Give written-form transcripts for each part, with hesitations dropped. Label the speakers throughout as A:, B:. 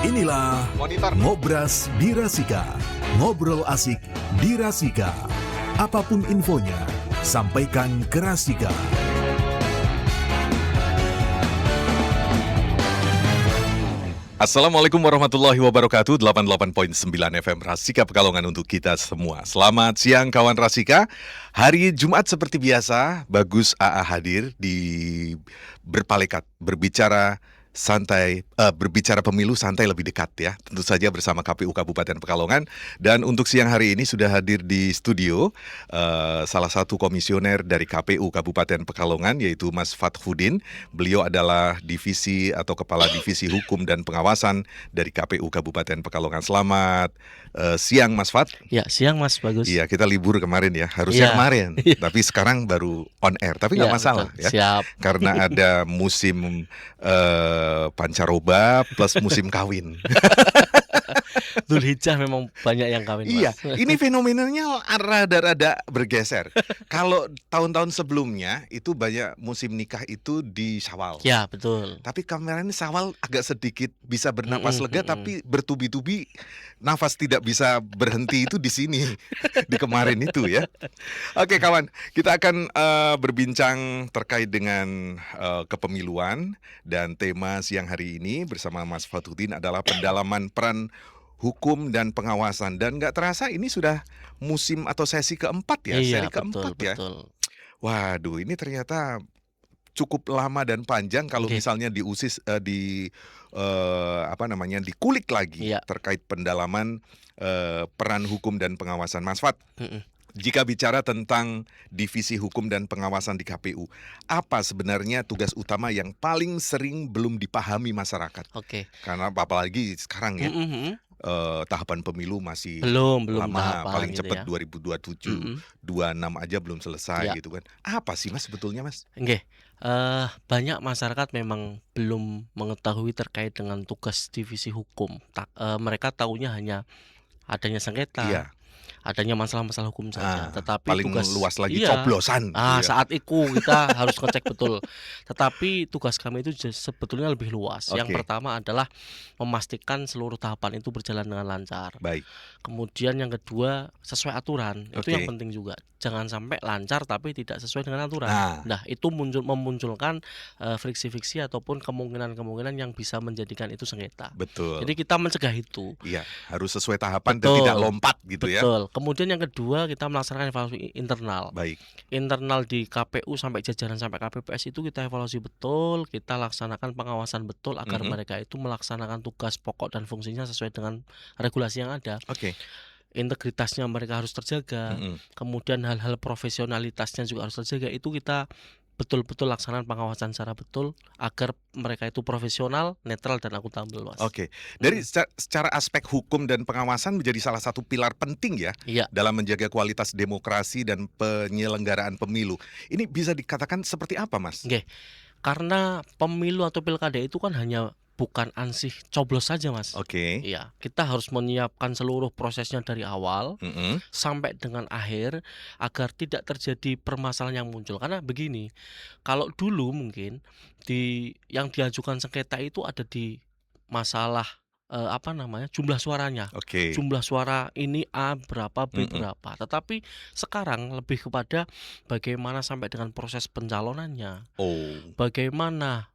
A: Inilah
B: Monitor.
A: Ngobras di Rasika. Ngobrol asik di Rasika. Apapun infonya, sampaikan ke Rasika.
B: Assalamualaikum warahmatullahi wabarakatuh. 88.9 FM Rasika Pekalongan untuk kita semua. Selamat siang kawan Rasika. Hari Jumat seperti biasa, Bagus AA hadir di Berpalekat berbicara santai, berbicara pemilu santai lebih dekat ya. Tentu saja bersama KPU Kabupaten Pekalongan. Dan untuk siang hari ini sudah hadir di studio salah satu komisioner dari KPU Kabupaten Pekalongan, yaitu Mas Fathudin. Beliau adalah divisi atau kepala divisi hukum dan pengawasan dari KPU Kabupaten Pekalongan. Selamat siang Mas Fat.
C: Ya, siang Mas Bagus.
B: Iya, kita libur kemarin ya, harusnya kemarin, tapi sekarang baru on air. Tapi nggak masalah
C: betul.
B: ya,
C: Siap.
B: karena ada musim pancaroba plus musim kawin.
C: Dzulhijjah memang banyak yang kawin, Mas.
B: Iya, ini fenomenanya rada-rada bergeser. Kalau tahun-tahun sebelumnya itu banyak musim nikah itu di Syawal.
C: Ya, betul.
B: Tapi kemarin Syawal agak sedikit bisa bernapas lega, tapi bertubi-tubi nafas tidak bisa berhenti itu di sini, di kemarin itu ya. Oke kawan, kita akan berbincang terkait dengan kepemiluan, dan tema siang hari ini bersama Mas Fathudin adalah pendalaman peran hukum dan pengawasan. Dan nggak terasa ini sudah musim atau sesi keempat ya,
C: Iya,
B: seri keempat ya.
C: betul.
B: Waduh, ini ternyata cukup lama dan panjang kalau
C: Oke.
B: misalnya dikulik lagi
C: Iya.
B: terkait pendalaman peran hukum dan pengawasan. Mas Fat,
C: Mm-mm.
B: jika bicara tentang divisi hukum dan pengawasan di KPU, apa sebenarnya tugas utama yang paling sering belum dipahami masyarakat?
C: Oke.
B: Karena apalagi sekarang ya,
C: Mm-mm.
B: tahapan pemilu masih
C: Belum
B: lama,
C: tahapan
B: paling
C: gitu
B: cepat
C: ya.
B: 2027,
C: Mm-mm.
B: 26 aja belum selesai
C: Ya.
B: gitu kan. Apa sih Mas sebetulnya Mas?
C: Oke. Banyak masyarakat memang belum mengetahui terkait dengan tugas divisi hukum. Mereka tahunya hanya adanya sengketa,
B: Iya.
C: adanya masalah-masalah hukum saja. Tetapi
B: paling
C: tugas
B: luas lagi
C: iya.
B: coblosan. Iya.
C: Saat itu kita harus ngecek betul. Tetapi tugas kami itu sebetulnya lebih luas. Yang
B: Oke.
C: pertama adalah memastikan seluruh tahapan itu berjalan dengan lancar.
B: Baik.
C: Kemudian yang kedua, sesuai aturan. Itu
B: Oke.
C: yang penting juga. Jangan sampai lancar tapi tidak sesuai dengan aturan.
B: Nah.
C: Itu memunculkan friksi-friksi ataupun kemungkinan-kemungkinan yang bisa menjadikan itu sengketa.
B: Betul.
C: Jadi kita mencegah itu.
B: Iya, harus sesuai tahapan dan
C: Betul.
B: tidak lompat gitu ya.
C: Betul. Kemudian yang kedua, kita melaksanakan evaluasi internal.
B: Baik.
C: Internal di KPU sampai jajaran sampai KPPS itu kita evaluasi betul, kita laksanakan pengawasan betul agar mereka itu melaksanakan tugas pokok dan fungsinya sesuai dengan regulasi yang ada.
B: Oke.
C: Integritasnya mereka harus terjaga. Kemudian hal-hal profesionalitasnya juga harus terjaga. Itu kita betul-betul laksanakan pengawasan secara betul agar mereka itu profesional, netral dan akuntabel, Mas.
B: Oke. Dari secara aspek hukum dan pengawasan menjadi salah satu pilar penting ya,
C: Iya.
B: dalam menjaga kualitas demokrasi dan penyelenggaraan pemilu. Ini bisa dikatakan seperti apa, Mas?
C: Oke. Karena pemilu atau pilkada itu kan hanya bukan ansih coblos saja, Mas.
B: Oke.
C: Iya, kita harus menyiapkan seluruh prosesnya dari awal sampai dengan akhir agar tidak terjadi permasalahan yang muncul. Karena begini, kalau dulu mungkin yang diajukan sengketa itu ada di masalah jumlah suaranya.
B: Oke.
C: Jumlah suara ini A berapa, B berapa. Tetapi sekarang lebih kepada bagaimana sampai dengan proses pencalonannya.
B: Oh.
C: Bagaimana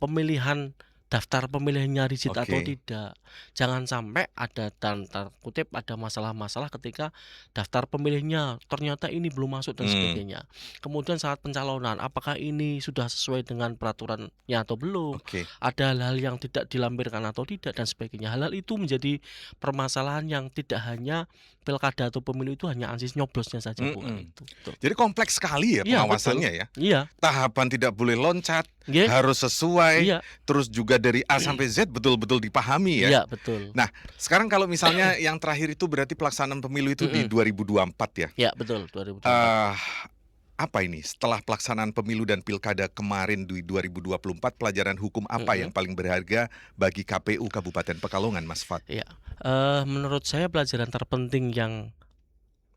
C: pemilihan daftar pemilihnya rigid
B: Oke.
C: atau tidak. Jangan sampai ada dalam tanda kutip ada masalah-masalah ketika daftar pemilihnya ternyata ini belum masuk dan sebagainya. Kemudian saat pencalonan, apakah ini sudah sesuai dengan peraturannya atau belum?
B: Oke.
C: Ada hal-hal yang tidak dilampirkan atau tidak dan sebagainya. Hal-hal itu menjadi permasalahan yang tidak hanya pilkada atau pemilu itu hanya ansis nyoblosnya saja, bukan itu. Betul.
B: Jadi kompleks sekali ya
C: Iya,
B: pengawasannya
C: betul.
B: ya.
C: Iya.
B: Tahapan tidak boleh loncat,
C: Nggih.
B: harus sesuai,
C: Iya.
B: terus juga dari A sampai Z betul-betul dipahami ya.
C: Iya, betul.
B: Nah, sekarang kalau misalnya yang terakhir itu berarti pelaksanaan pemilu itu di 2024 ya.
C: Ya, betul, 2024.
B: Apa ini setelah pelaksanaan pemilu dan pilkada kemarin di 2024, pelajaran hukum apa yang paling berharga bagi KPU Kabupaten Pekalongan, Mas Fat?
C: Iya, menurut saya pelajaran terpenting yang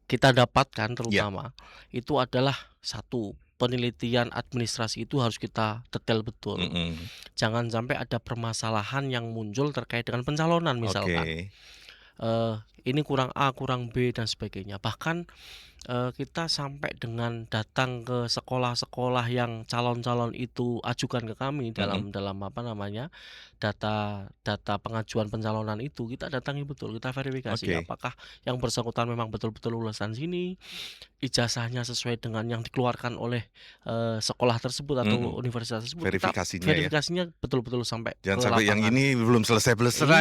C: kita dapatkan terutama itu adalah satu, penelitian administrasi itu harus kita detail betul.
B: Mm-mm.
C: Jangan sampai ada permasalahan yang muncul terkait dengan pencalonan misalkan.
B: Oke.
C: Ini kurang A, kurang B dan sebagainya. Bahkan kita sampai dengan datang ke sekolah-sekolah yang calon-calon itu ajukan ke kami dalam apa namanya data pengajuan pencalonan itu kita datangi betul, kita verifikasi
B: Oke.
C: apakah yang bersangkutan memang betul-betul lulusan sini, ijazahnya sesuai dengan yang dikeluarkan oleh sekolah tersebut atau universitas tersebut. Kita
B: Verifikasinya ya.
C: verifikasinya betul-betul sampai
B: Jangan
C: ke
B: sampai yang
C: lapangan.
B: ini belum selesai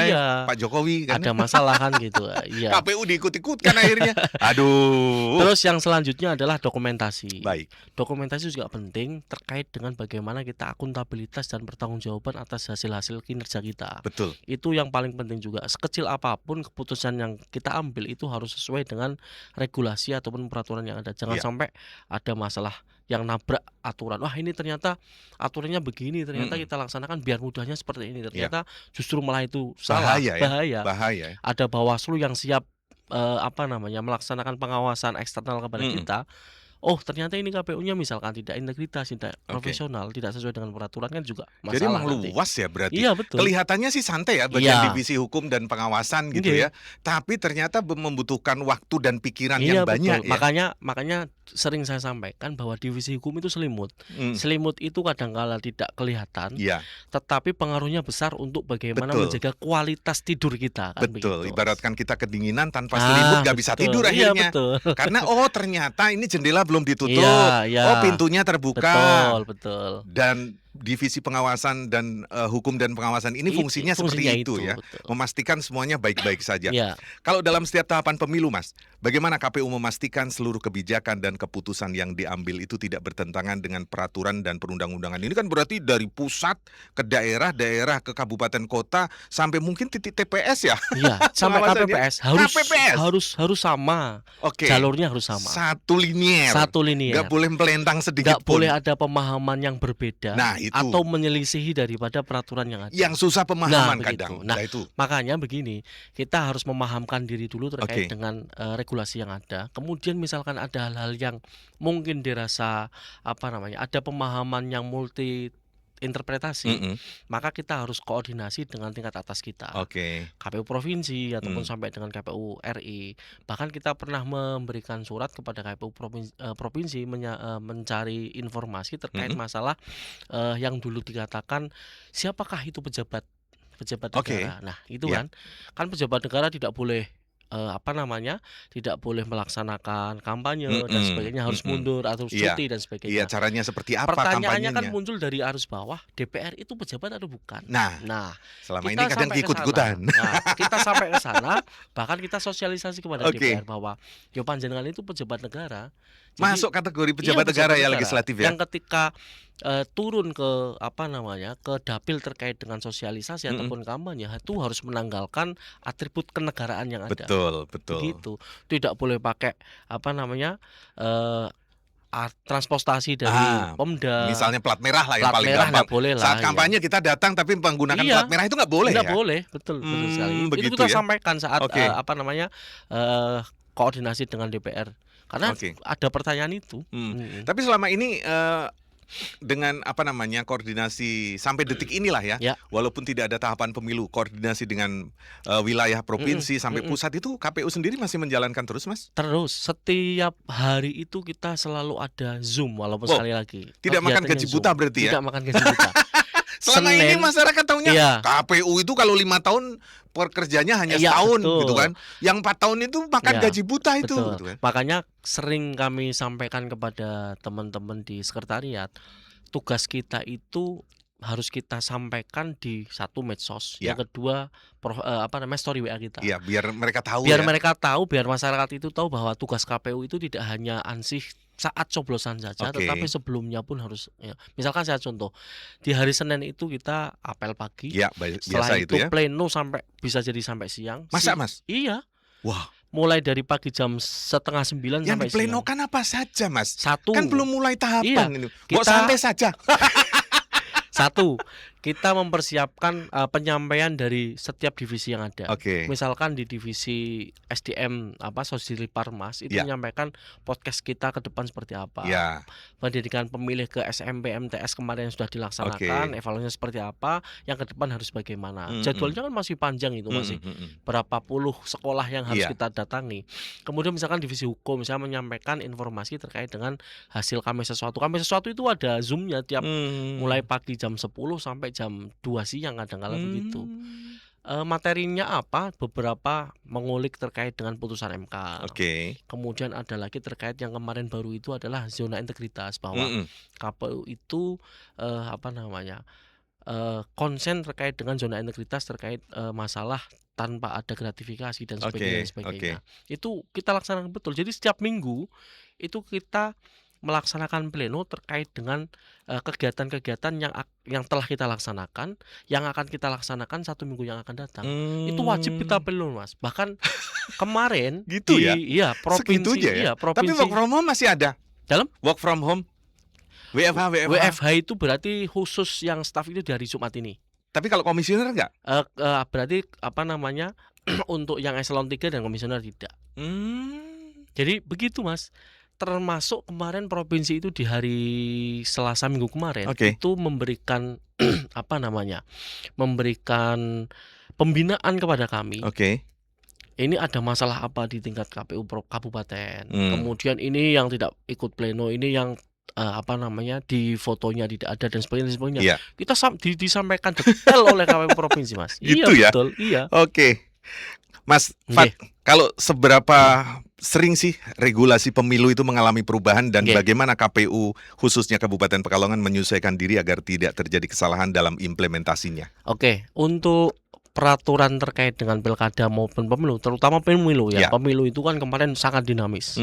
C: Iya,
B: Pak Jokowi kan.
C: ada masalah kan gitu. Iya.
B: KPU diikut-ikutkan akhirnya. Aduh.
C: Terus yang selanjutnya adalah dokumentasi.
B: Baik.
C: Dokumentasi juga penting terkait dengan bagaimana kita akuntabilitas dan pertanggungjawaban atas hasil-hasil kinerja kita.
B: Betul.
C: Itu yang paling penting juga. Sekecil apapun keputusan yang kita ambil itu harus sesuai dengan regulasi ataupun peraturan yang ada. Jangan
B: Iya.
C: sampai ada masalah yang nabrak aturan. Wah, ini ternyata aturannya begini, ternyata kita laksanakan biar mudahnya seperti ini. Ternyata justru malah itu salah,
B: Bahaya ya.
C: bahaya.
B: Bahaya.
C: Ada Bawaslu yang siap melaksanakan pengawasan eksternal kepada kita. Oh, ternyata ini KPU-nya misalkan tidak integritas, tidak profesional, tidak sesuai dengan peraturan kan juga masalah.
B: Jadi emang
C: nanti.
B: luas ya berarti.
C: Iya, betul.
B: Kelihatannya sih santai ya bagian
C: Iya.
B: divisi hukum dan pengawasan gitu
C: Iya.
B: ya. Tapi ternyata membutuhkan waktu dan pikiran
C: Iya,
B: yang banyak
C: betul.
B: ya.
C: Makanya sering saya sampaikan bahwa divisi hukum itu selimut.
B: Mm.
C: Selimut itu kadang-kala tidak kelihatan,
B: Iya,
C: tetapi pengaruhnya besar untuk bagaimana
B: Betul.
C: menjaga kualitas tidur kita kan
B: betul.
C: begitu.
B: Ibaratkan kita kedinginan tanpa selimut gak bisa
C: betul.
B: tidur
C: Iya,
B: akhirnya.
C: betul.
B: Karena ternyata ini jendela belum ditutup.
C: Iya, iya.
B: Oh, pintunya terbuka.
C: Betul.
B: Dan divisi pengawasan dan hukum dan pengawasan ini fungsinya seperti itu ya.
C: betul.
B: Memastikan semuanya baik-baik saja.
C: Iya.
B: Kalau dalam setiap tahapan pemilu, Mas, bagaimana KPU memastikan seluruh kebijakan dan keputusan yang diambil itu tidak bertentangan dengan peraturan dan perundang-undangan? Ini kan berarti dari pusat ke daerah, daerah ke kabupaten kota sampai mungkin titik TPS ya.
C: Iya, sampai
B: Pengawasannya.
C: KPPS
B: KPPS.
C: harus sama.
B: Oke.
C: Jalurnya harus sama.
B: Satu linier.
C: Satu linier.
B: Nggak boleh melentang sedikit
C: Nggak
B: pun.
C: boleh ada pemahaman yang berbeda
B: Nah, itu.
C: atau menyelisihi daripada peraturan yang ada.
B: Yang susah pemahaman
C: Nah,
B: kadang.
C: begitu. Nah,
B: itu.
C: Makanya begini, kita harus memahamkan diri dulu terkait
B: Oke.
C: dengan regulasi yang ada. Kemudian misalkan ada hal-hal yang mungkin dirasa ada pemahaman yang multi interpretasi,
B: Mm-mm.
C: maka kita harus koordinasi dengan tingkat atas kita.
B: Oke.
C: KPU provinsi ataupun sampai dengan KPU RI. Bahkan kita pernah memberikan surat kepada KPU provinsi mencari informasi terkait masalah yang dulu dikatakan siapakah itu pejabat
B: Oke.
C: negara. Nah, itu
B: Ya.
C: kan pejabat negara tidak boleh tidak boleh melaksanakan kampanye dan sebagainya, harus mundur atau
B: Iya.
C: cuti dan
B: Iya,
C: sebagainya.
B: caranya seperti apa
C: Pertanyaannya
B: kampanyenya?
C: kan muncul dari arus bawah, DPR itu pejabat atau bukan?
B: Nah,
C: Nah,
B: selama
C: kita
B: ini kadang
C: sampai ke
B: ikut-ikutan.
C: sana. Nah, kita sampai ke sana, bahkan kita sosialisasi kepada
B: Oke.
C: DPR bahwa yo panjenengan itu pejabat negara. Jadi,
B: Masuk kategori pejabat
C: iya,
B: negara ya
C: negara.
B: legislatif ya.
C: Yang ketika turun ke ke dapil terkait dengan sosialisasi ataupun kampanye, itu harus menanggalkan atribut kenegaraan yang ada.
B: Betul, betul.
C: Begitu. Tidak boleh pakai transportasi dari Pemda.
B: Misalnya plat merah lah yang
C: Plat
B: paling
C: merah
B: gampang.
C: nggak boleh lah,
B: Saat
C: iya.
B: kampanye kita datang tapi menggunakan
C: Iya.
B: plat merah itu nggak boleh
C: Nggak
B: ya.
C: boleh, betul sekali. Itu
B: begitu
C: kita
B: ya.
C: sampaikan saat
B: Oke.
C: koordinasi dengan DPR. Karena
B: Oke.
C: ada pertanyaan itu.
B: Tapi selama ini dengan koordinasi sampai detik inilah ya,
C: Ya.
B: walaupun tidak ada tahapan pemilu, koordinasi dengan wilayah provinsi sampai pusat itu KPU sendiri masih menjalankan terus, Mas?
C: Terus setiap hari itu kita selalu ada Zoom walaupun
B: Wow,
C: sekali lagi.
B: tidak makan
C: kegiatannya
B: gaji
C: Zoom.
B: buta berarti ya?
C: Tidak makan gaji buta.
B: Selama ini
C: Senin-
B: masyarakat tahunya
C: Iya.
B: KPU itu kalau 5 tahun pekerjanya hanya
C: Iya,
B: setahun
C: betul.
B: gitu kan. Yang 4 tahun itu makan
C: Iya,
B: gaji buta itu
C: Betul.
B: gitu kan.
C: Makanya sering kami sampaikan kepada teman-teman di sekretariat, tugas kita itu harus kita sampaikan di satu medsos,
B: Ya.
C: yang kedua story WA kita.
B: Iya, biar mereka tahu
C: Biar
B: ya.
C: mereka tahu, biar masyarakat itu tahu bahwa tugas KPU itu tidak hanya ansih saat coblosan saja,
B: Oke.
C: tetapi sebelumnya pun harus. Ya. Misalkan saya contoh, di hari Senin itu kita apel pagi,
B: Iya,
C: setelah
B: biasa itu ya.
C: pleno bisa jadi sampai siang.
B: Masa, Mas?
C: Iya,
B: Wah,
C: mulai dari pagi jam 8:30
B: yang
C: sampai siang.
B: diplenokan apa saja, Mas?
C: Satu,
B: Kan belum mulai tahapan
C: Iya,
B: ini. Kok
C: kita-
B: santai saja.
C: satu, kita mempersiapkan penyampaian dari setiap divisi yang ada.
B: Oke.
C: Misalkan di divisi SDM Sosili Parmas itu
B: Ya.
C: menyampaikan podcast kita ke depan seperti apa.
B: Ya.
C: Pendidikan pemilih ke SMP MTS kemarin yang sudah dilaksanakan, evaluasinya seperti apa, yang ke depan harus bagaimana. Jadwalnya kan masih panjang itu, masih berapa puluh sekolah yang harus kita datangi. Kemudian misalkan divisi hukum misalnya menyampaikan informasi terkait dengan hasil kami sesuatu. Kami sesuatu itu ada Zoom-nya tiap mulai pagi jam 10 sampai jam 2 siang kadang-kala begitu. Materinya apa? Beberapa mengulik terkait dengan putusan MK. Kemudian ada lagi terkait yang kemarin baru itu adalah zona integritas, bahwa KPU itu konsen terkait dengan zona integritas terkait masalah tanpa ada gratifikasi dan sebagainya. Itu kita laksanakan betul. Jadi setiap minggu itu kita melaksanakan pleno terkait dengan kegiatan-kegiatan yang telah kita laksanakan, yang akan kita laksanakan 1 minggu yang akan datang. Itu wajib kita pleno, Mas. Bahkan kemarin
B: gitu
C: di
B: ya?
C: provinsi,
B: Segitunya ya? Tapi
C: provinsi.
B: work from home masih ada?
C: Dalam?
B: Work from home?
C: WFH itu berarti khusus yang staf itu di hari Jumat ini.
B: Tapi kalau komisioner enggak?
C: Berarti untuk yang eselon 3 dan komisioner tidak. Jadi begitu, Mas. Termasuk kemarin provinsi itu di hari Selasa minggu kemarin itu memberikan memberikan pembinaan kepada kami. Ini ada masalah apa di tingkat KPU kabupaten. Kemudian ini yang tidak ikut pleno, ini yang di fotonya tidak ada dan sebagainya.
B: Iya.
C: Kita disampaikan detail oleh KPU provinsi, Mas.
B: Gitu
C: iya,
B: ya?
C: Betul, iya.
B: Mas Fat, kalau seberapa sering sih regulasi pemilu itu mengalami perubahan dan bagaimana KPU khususnya Kabupaten Pekalongan menyesuaikan diri agar tidak terjadi kesalahan dalam implementasinya?
C: Untuk peraturan terkait dengan pilkada maupun pemilu, terutama pemilu ya. Pemilu itu kan kemarin sangat dinamis.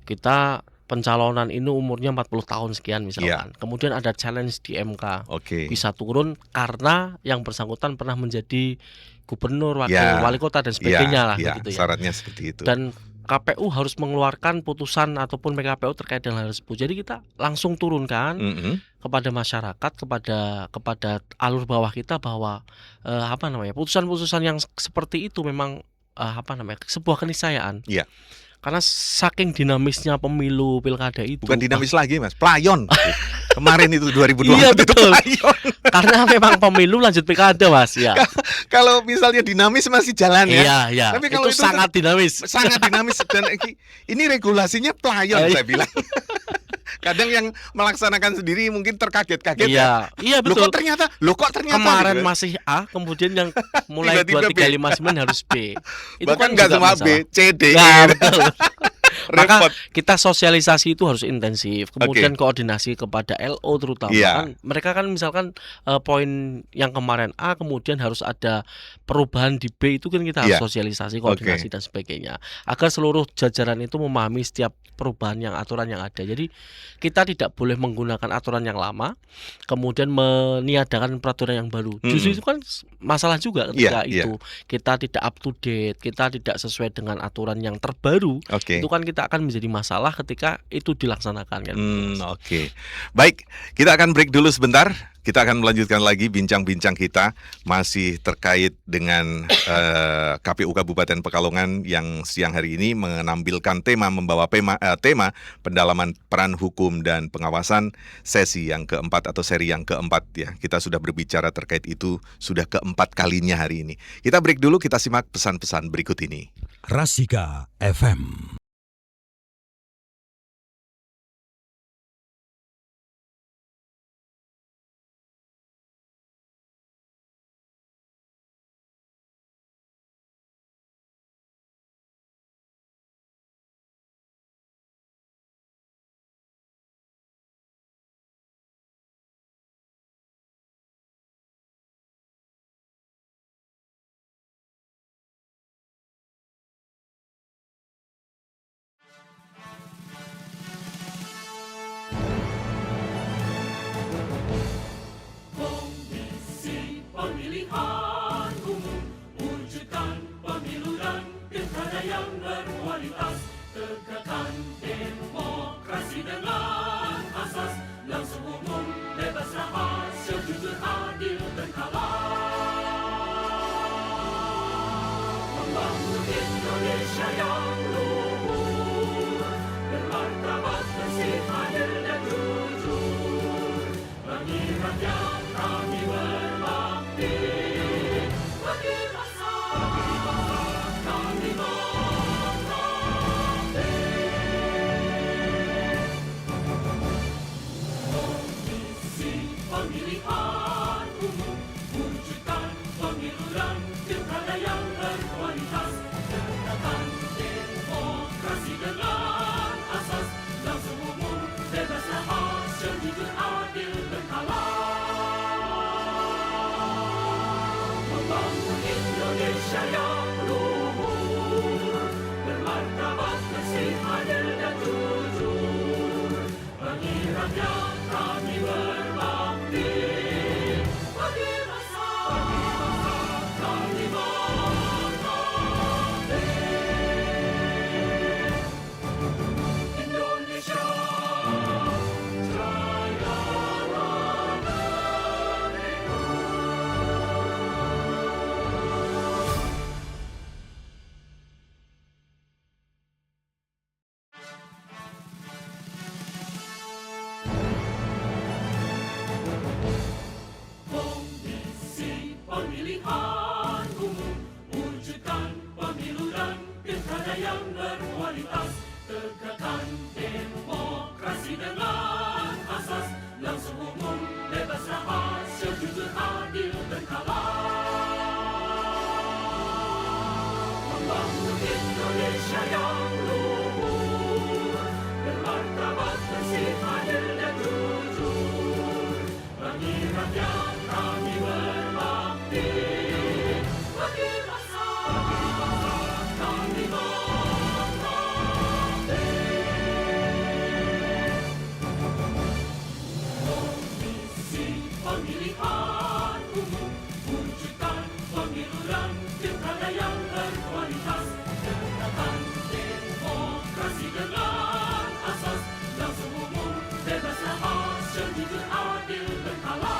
C: Kita pencalonan ini umurnya 40 tahun sekian misalkan. Kemudian ada challenge di MK. Bisa turun karena yang bersangkutan pernah menjadi gubernur, wali kota dan sebagainya lah begitu ya.
B: Syaratnya seperti itu.
C: Dan KPU harus mengeluarkan putusan ataupun PKPU terkait dengan hal tersebut. Jadi kita langsung turunkan kepada masyarakat, kepada alur bawah kita bahwa putusan-putusan yang seperti itu memang sebuah keniscayaan. Karena saking dinamisnya pemilu pilkada itu.
B: Bukan dinamis lagi, Mas, playon. Kemarin itu 2020
C: iya, betul.
B: Itu
C: karena memang pemilu lanjut pilkada, Mas. Ya.
B: Kalau misalnya dinamis masih jalan ya.
C: Iya.
B: Tapi kalau
C: itu sangat dinamis.
B: Sangat dinamis dan ini regulasinya playon saya bilang. Kadang yang melaksanakan sendiri mungkin terkaget-kaget.
C: Iya betul.
B: Loh kok ternyata
C: kemarin
B: gitu.
C: Masih A, kemudian yang mulai 2, 3, 5, 9 harus B. Itu
B: bahkan
C: kan
B: nggak cuma
C: masalah.
B: B, C, D.
C: Betul. Maka kita sosialisasi itu harus intensif. Kemudian koordinasi kepada LO terutama. Kan, mereka kan misalkan poin yang kemarin A, kemudian harus ada perubahan di B, itu kan kita harus sosialisasi, koordinasi dan sebagainya. Agar seluruh jajaran itu memahami setiap perubahan aturan yang ada. Jadi kita tidak boleh menggunakan aturan yang lama, kemudian meniadakan peraturan yang baru. Justru itu kan masalah juga ketika itu kita tidak up to date, kita tidak sesuai dengan aturan yang terbaru. Itu kan kita akan menjadi masalah ketika itu dilaksanakan kan.
B: Baik, kita akan break dulu sebentar. Kita akan melanjutkan lagi bincang-bincang kita masih terkait dengan KPU Kabupaten Pekalongan yang siang hari ini menampilkan membawa tema pendalaman peran hukum dan pengawasan sesi yang keempat atau seri yang keempat ya. Kita sudah berbicara terkait itu sudah keempat kalinya hari ini. Kita break dulu, kita simak pesan-pesan berikut ini.
A: Rasika FM.
D: pemilihan umum, wujudkan pemilu dan pilkada yang berkualitas, tegakkan demokrasi dengan asas langsung umum, bebas rahasia, jujur, adil, berkala. Membangun Indonesia yang luhur, bermartabat, bersih, adil dan jujur. Bagi rakyat kami berbakti, bagi bangsa kami mengabdi. Indonesia Jaya Negeriku. Komisi Pemilihan Umum, wujudkan pemilu dan pilkada yang berkualitas, tegakkan demokrasi dengan asas langsung umum, bebas rahasia, jujur, adil, berkala. Membangun Indonesia yang luhur, bermartabat, bersih, adil dan jujur. Bagi rakyat kami berbakti, bagi bangsa kami mengabdi. Komisi Pemilihan Umum, wujudkan pemilu dan pilkada yang berkualitas, tegakkan demokrasi dengan asas langsung umum, bebas rahasia, jujur, adil, berkala.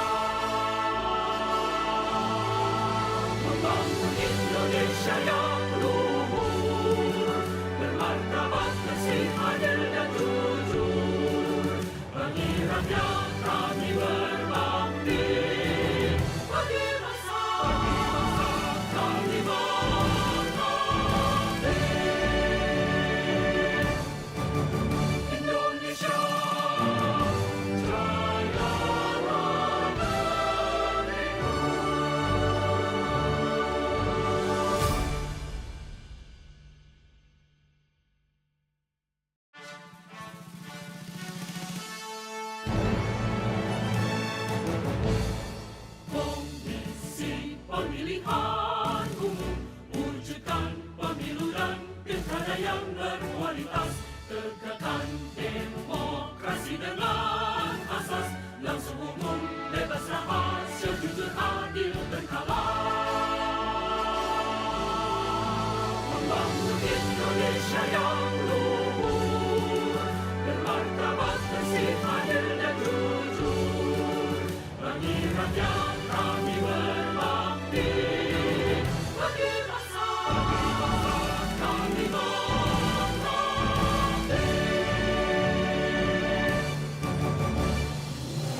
D: Membangun Indonesia yang luhur, bermartabat, bersih, adil dan jujur. Bagi rakyat kami berbakti, bagi bangsa kami mengabdi. Indonesia Jaya Negeriku. Komisi Pemilihan Umum, wujudkan pemilu dan pilkada yang berkualitas, tegakkan demokrasi dengan asas langsung umum, bebas rahasia, jujur, adil, berkala. Membangun Indonesia yang luhur, bermartabat, bersih, adil dan jujur. Bagi rakyat kami berbakti, bagi bangsa kami mengabdi.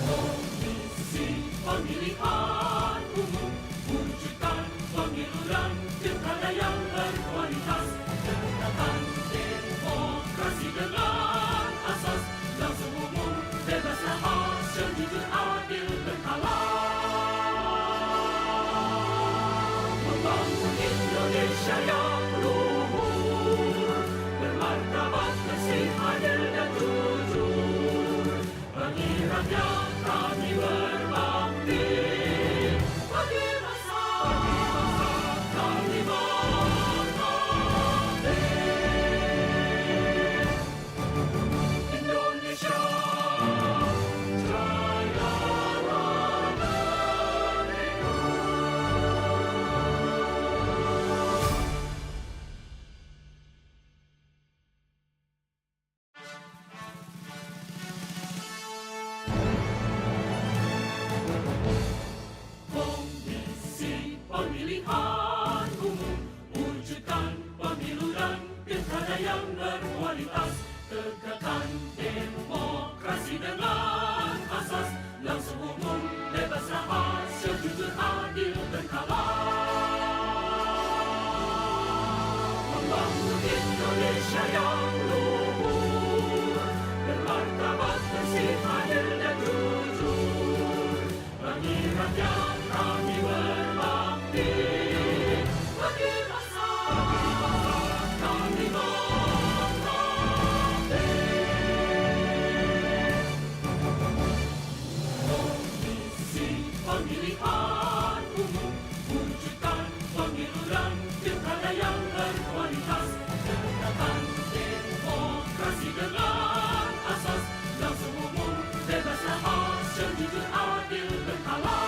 D: Komisi Pemilihan Umum, wujudkan pemilu dan pilkada yang berkualitas, tegakkan demokrasi dengan asas langsung umum, bebas rahasia, jujur, adil, berkala. Membangun Indonesia yang luhur, bermartabat, bersih, adil dan jujur. Bagi rakyat kami berbakti, bagi bangsa kami mengabdi. Indonesia Jaya Negeriku. pemilihan umum, wujudkan pemilu dan pilkada yang berkualitas, tegakkan demokrasi dengan asas langsung umum, bebas rahasia, jujur, adil, berkala,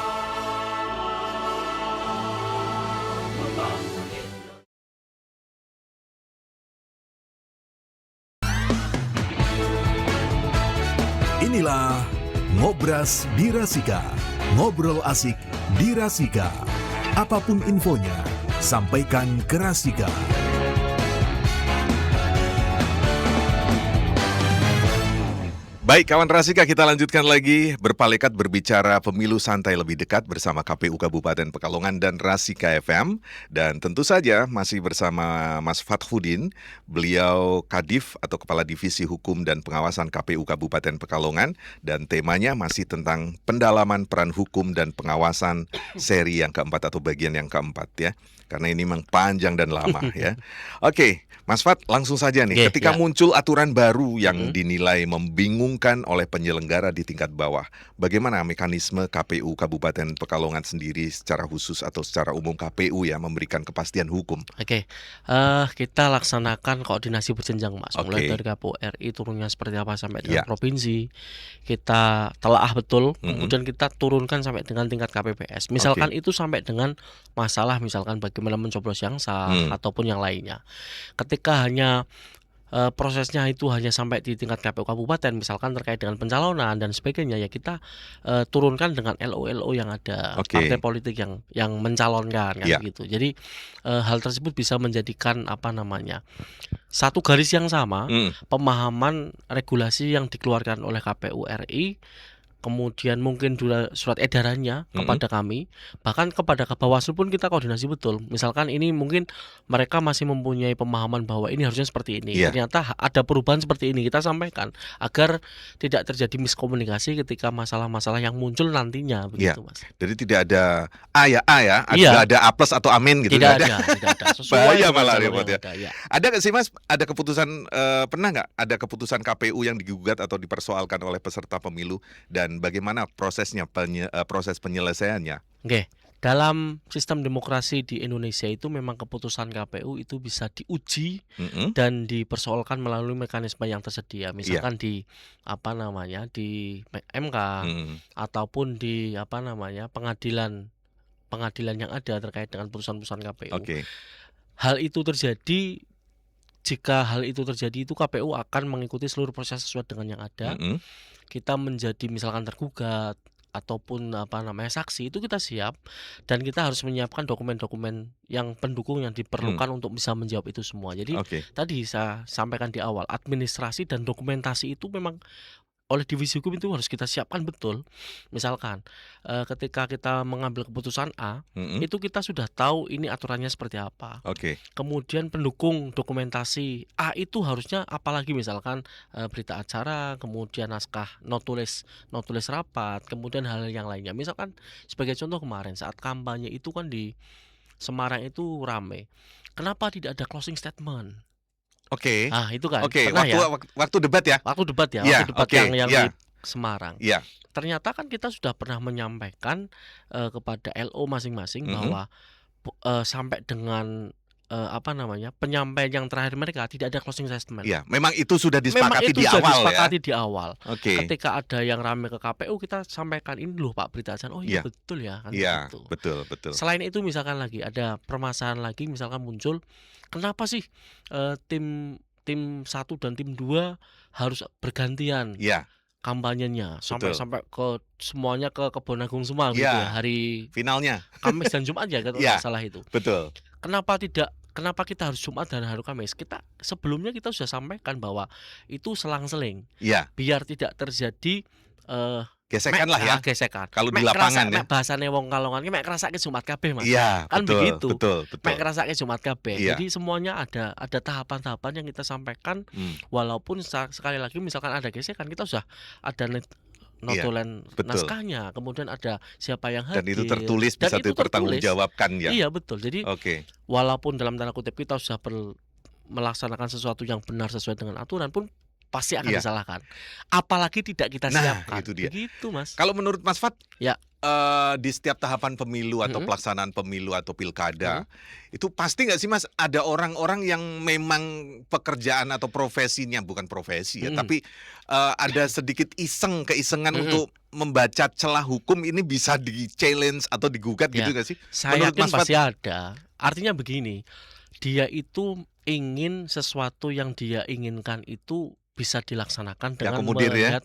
D: membangun
A: Inilah Ngobras di Rasika. Ngobrol asik di Rasika. Apapun infonya, sampaikan ke Rasika.
B: Baik kawan Rasika, kita lanjutkan lagi berpalekat berbicara pemilu santai lebih dekat bersama KPU Kabupaten Pekalongan dan Rasika FM. Dan tentu saja masih bersama Mas Fathudin, beliau Kadif atau Kepala Divisi Hukum dan Pengawasan KPU Kabupaten Pekalongan. Dan temanya masih tentang pendalaman peran hukum dan pengawasan seri yang keempat atau bagian yang keempat ya. Karena ini memang panjang dan lama ya. Oke, Mas Fat, langsung saja nih. Ketika muncul aturan baru yang dinilai membingungkan oleh penyelenggara di tingkat bawah, bagaimana mekanisme KPU Kabupaten Pekalongan sendiri secara khusus atau secara umum KPU ya memberikan kepastian hukum?
C: Oke, kita laksanakan koordinasi berjenjang, Mas. Mulai dari KPU RI turunnya seperti apa sampai dengan provinsi, kita telaah betul, kemudian kita turunkan sampai dengan tingkat KPPS. Misalkan itu sampai dengan masalah misalkan bagaimana mencoblos yang sah ataupun yang lainnya. Ketika hanya prosesnya itu hanya sampai di tingkat KPU kabupaten, misalkan terkait dengan pencalonan dan sebagainya, ya kita turunkan dengan LO yang ada, partai politik yang mencalonkan kan gitu. Jadi hal tersebut bisa menjadikan satu garis yang sama, pemahaman regulasi yang dikeluarkan oleh KPU RI. Kemudian mungkin juga surat edarannya kepada kami, bahkan kepada Bawaslu pun kita koordinasi betul. Misalkan ini mungkin mereka masih mempunyai pemahaman bahwa ini harusnya seperti ini. Ternyata ada perubahan seperti ini, kita sampaikan agar tidak terjadi miskomunikasi ketika masalah-masalah yang muncul nantinya begitu, Mas.
B: Jadi tidak ada nggak ada A plus atau amin gitu.
C: Tidak ada.
B: Bahaya malah repot ya. Ada nggak sih Mas, ada keputusan pernah nggak ada keputusan KPU yang digugat atau dipersoalkan oleh peserta pemilu dan bagaimana prosesnya proses penyelesaiannya?
C: Oke, dalam sistem demokrasi di Indonesia itu memang keputusan KPU itu bisa diuji dan dipersoalkan melalui mekanisme yang tersedia. Misalkan di di MK ataupun di pengadilan yang ada terkait dengan putusan-putusan KPU. Hal itu terjadi. Jika hal itu terjadi, itu KPU akan mengikuti seluruh proses sesuai dengan yang ada. Kita menjadi misalkan tergugat ataupun saksi, itu kita siap dan kita harus menyiapkan dokumen-dokumen yang pendukung yang diperlukan untuk bisa menjawab itu semua. Jadi tadi saya sampaikan di awal, administrasi dan dokumentasi itu memang oleh divisi hukum itu harus kita siapkan betul. Misalkan ketika kita mengambil keputusan A, itu kita sudah tahu ini aturannya seperti apa. Kemudian pendukung dokumentasi A itu harusnya apalagi, misalkan berita acara, kemudian naskah not tulis rapat, kemudian hal yang lainnya. Misalkan sebagai contoh kemarin saat kampanye itu kan di Semarang itu rame. Kenapa tidak ada closing statement? Nah, itu kan.
B: Waktu debat ya.
C: Waktu debat yang di Semarang. Ternyata kan kita sudah pernah menyampaikan kepada LO masing-masing bahwa sampai dengan penyampaian yang terakhir mereka tidak ada closing statement.
B: Memang itu sudah disepakati di awal.
C: Ketika ada yang rame ke KPU, kita sampaikan ini loh Pak berita acara. Oh iya betul ya kan gitu.
B: Betul.
C: Selain itu misalkan lagi ada permasalahan lagi, misalkan muncul, kenapa sih tim 1 dan tim 2 harus bergantian kampanyenya sampai ke semuanya ke Kebon Agung semua gitu ya, hari
B: finalnya
C: Kamis dan Jumat ya kalau nggak salah itu.
B: Betul.
C: Kenapa kita harus Jumat dan hari Kamis? Sebelumnya kita sudah sampaikan bahwa itu selang-seling. Biar tidak terjadi
B: gesekan lah ya.
C: Gesekan.
B: Kalau di lapangan ya.
C: Bahasane wong Kalongan mek ngrasake Jumat kabeh, Mas. Kan begitu.
B: Betul.
C: Mek ngrasake Jumat kabeh. Jadi semuanya ada tahapan-tahapan yang kita sampaikan, walaupun sekali lagi misalkan ada gesekan, kita sudah ada notulen naskahnya, kemudian ada siapa yang hadir.
B: Dan itu tertulis, bisa dipertanggungjawabkan ya.
C: Iya betul. Jadi walaupun dalam tanda kutip kita sudah melaksanakan sesuatu yang benar sesuai dengan aturan pun pasti akan disalahkan. Apalagi tidak kita siapkan.
B: Itu dia.
C: Begitu, Mas.
B: Kalau menurut Mas Fat, di setiap tahapan pemilu atau
C: Mhm.
B: pelaksanaan pemilu atau pilkada,
C: Mhm.
B: itu pasti nggak sih Mas, ada orang-orang yang memang pekerjaan atau profesinya bukan profesi ya,
C: Mhm.
B: tapi ada sedikit keisengan
C: Mhm.
B: untuk membaca celah hukum ini bisa di-challenge atau digugat gitu
C: Ya,
B: nggak sih?
C: saya
B: Menurut
C: yakin
B: Mas Fad?
C: pasti ada. Artinya begini, dia itu ingin sesuatu yang dia inginkan itu bisa dilaksanakan dengan
B: Diakomodir ya?
C: melihat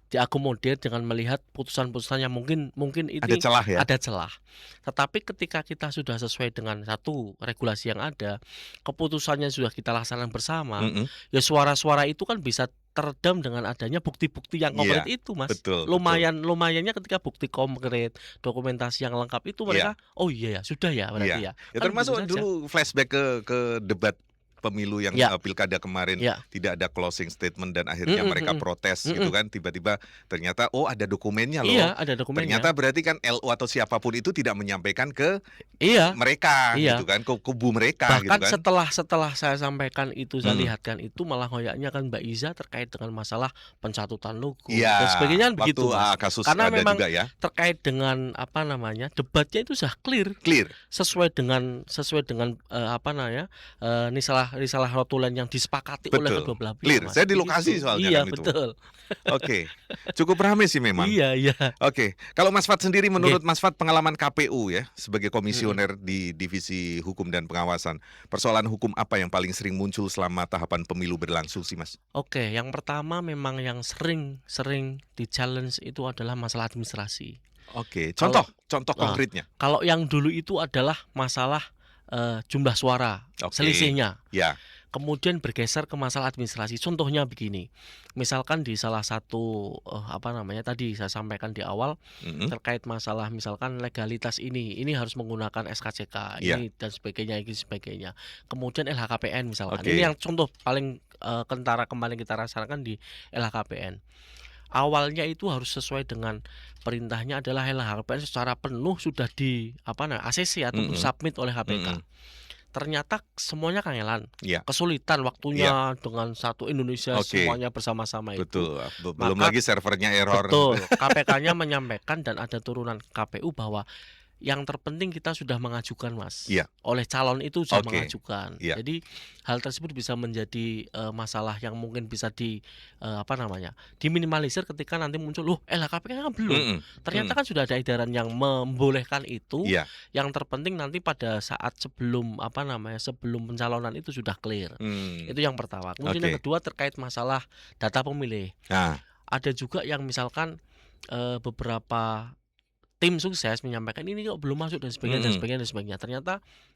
C: diakomodir dengan melihat putusan-putusan yang mungkin mungkin
B: Ada
C: ini
B: celah ya?
C: ada celah. Tetapi ketika kita sudah sesuai dengan satu regulasi yang ada, keputusannya sudah kita laksanakan bersama,
B: Mhm.
C: ya suara-suara itu kan bisa teredam dengan adanya bukti-bukti yang konkret
B: Iya,
C: itu, Mas.
B: betul betul.
C: Lumayannya ketika bukti konkret, dokumentasi yang lengkap itu
B: Iya
C: mereka, "Oh iya ya, sudah ya berarti
B: iya.
C: ya."
B: Ya
C: Kan begitu
B: termasuk
C: saja.
B: dulu flashback ke debat pemilu yang
C: Ya,
B: pilkada kemarin
C: ya.
B: tidak ada closing statement dan akhirnya
C: Mhm,
B: mereka
C: mhm.
B: protes gitu
C: Mhm.
B: kan, tiba-tiba ternyata oh ada dokumennya loh.
C: Iya, ada dokumennya.
B: Ternyata berarti kan LO atau siapapun itu tidak menyampaikan ke
C: Iya,
B: mereka gitu
C: iya.
B: kan, ke kubu mereka gitu
C: Bahkan
B: kan.
C: setelah saya sampaikan itu, saya
B: Mhm.
C: lihatkan itu, malah koyaknya kan Mbak Iza terkait dengan masalah pencatutan logo
B: Iya,
C: dan sebagainya kan
B: waktu
C: begitu, Mas.
B: kasus
C: Karena
B: ada
C: memang
B: juga ya.
C: terkait dengan apa namanya, debatnya itu sudah clear
B: Clear.
C: sesuai dengan risalah rotulen yang disepakati oleh
B: Betul.
C: kedua belah pihak,
B: Clear.
C: Mas.
B: Saya di lokasi
C: Begitu.
B: soalnya
C: Iya,
B: kan itu.
C: betul.
B: Oke. Cukup ramai sih memang.
C: Iya, iya.
B: Oke, kalau Mas Fad sendiri,
C: Nggih.
B: menurut Mas Fad pengalaman KPU ya sebagai
C: Mhm.
B: komisioner di Divisi Hukum dan Pengawasan, persoalan hukum apa yang paling sering muncul selama tahapan pemilu berlangsung sih Mas?
C: Oke, yang pertama memang yang sering di-challenge itu adalah masalah administrasi.
B: Oke,
C: Kalau
B: contoh
C: nah,
B: konkretnya.
C: kalau yang dulu itu adalah masalah, jumlah suara,
B: Oke.
C: selisihnya.
B: Ya,
C: Kemudian bergeser ke masalah administrasi. Contohnya begini, misalkan di salah satu, tadi saya sampaikan di awal
B: mhm,
C: terkait masalah misalkan legalitas ini harus menggunakan SKCK,
B: iya,
C: ini dan sebagainya, ini sebagainya. Kemudian LHKPN misalkan,
B: oke,
C: ini yang contoh paling, kentara kemarin kita rasakan di LHKPN. Awalnya itu harus sesuai dengan perintahnya adalah LHKPN secara penuh sudah ACC ataupun
B: mhm,
C: submit oleh KPK.
B: mhm,
C: Ternyata semuanya kangelan,
B: iya,
C: kesulitan
B: iya,
C: waktunya dengan satu Indonesia
B: oke,
C: semuanya bersama-sama itu.
B: betul. Belum
C: Maka
B: lagi servernya error.
C: betul, KPK-nya menyampaikan dan ada turunan KPU bahwa yang terpenting kita sudah mengajukan, Mas.
B: Iya,
C: Oleh calon itu sudah
B: oke,
C: mengajukan.
B: iya,
C: Jadi hal tersebut bisa menjadi masalah yang mungkin bisa diminimalisir ketika nanti muncul, loh LHKPN kan belum.
B: mhm,
C: Ternyata
B: mhm,
C: kan sudah ada edaran yang membolehkan itu.
B: iya,
C: Yang terpenting nanti pada saat sebelum sebelum pencalonan itu sudah clear. Itu yang pertama. Kemudian yang
B: oke.
C: kedua terkait masalah data pemilih.
B: Nah,
C: Ada juga yang misalkan beberapa tim sukses menyampaikan ini kok belum masuk dan sebagainya dan
B: mhm,
C: sebagainya dan sebagainya. Ternyata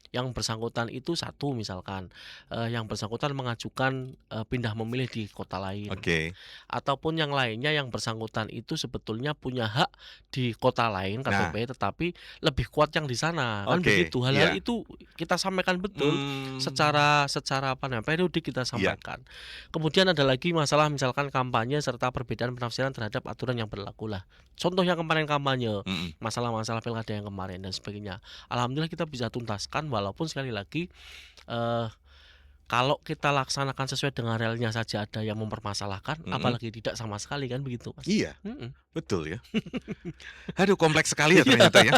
C: yang bersangkutan itu satu misalkan, yang bersangkutan mengajukan, pindah memilih di kota lain,
B: oke.
C: ataupun yang lainnya yang bersangkutan itu sebetulnya punya hak di kota lain
B: Nah,
C: KTP tetapi lebih kuat yang di sana, kan
B: oke,
C: begitu. Hal-hal
B: iya,
C: itu kita sampaikan betul
B: mmm,
C: secara periodik kita
B: iya,
C: sampaikan. Kemudian ada lagi masalah misalkan kampanye serta perbedaan penafsiran terhadap aturan yang berlaku lah. Contoh yang kemarin kampanye,
B: mhm,
C: masalah-masalah pilkada yang kemarin dan sebagainya. Alhamdulillah kita bisa tuntaskan walaupun sekali lagi eh, kalau kita laksanakan sesuai dengan realnya saja ada yang mempermasalahkan,
B: mhm,
C: apalagi tidak sama sekali kan begitu, Mas.
B: iya,
C: Mhm.
B: betul ya. Aduh kompleks sekali ya
C: Iya,
B: ternyata ya.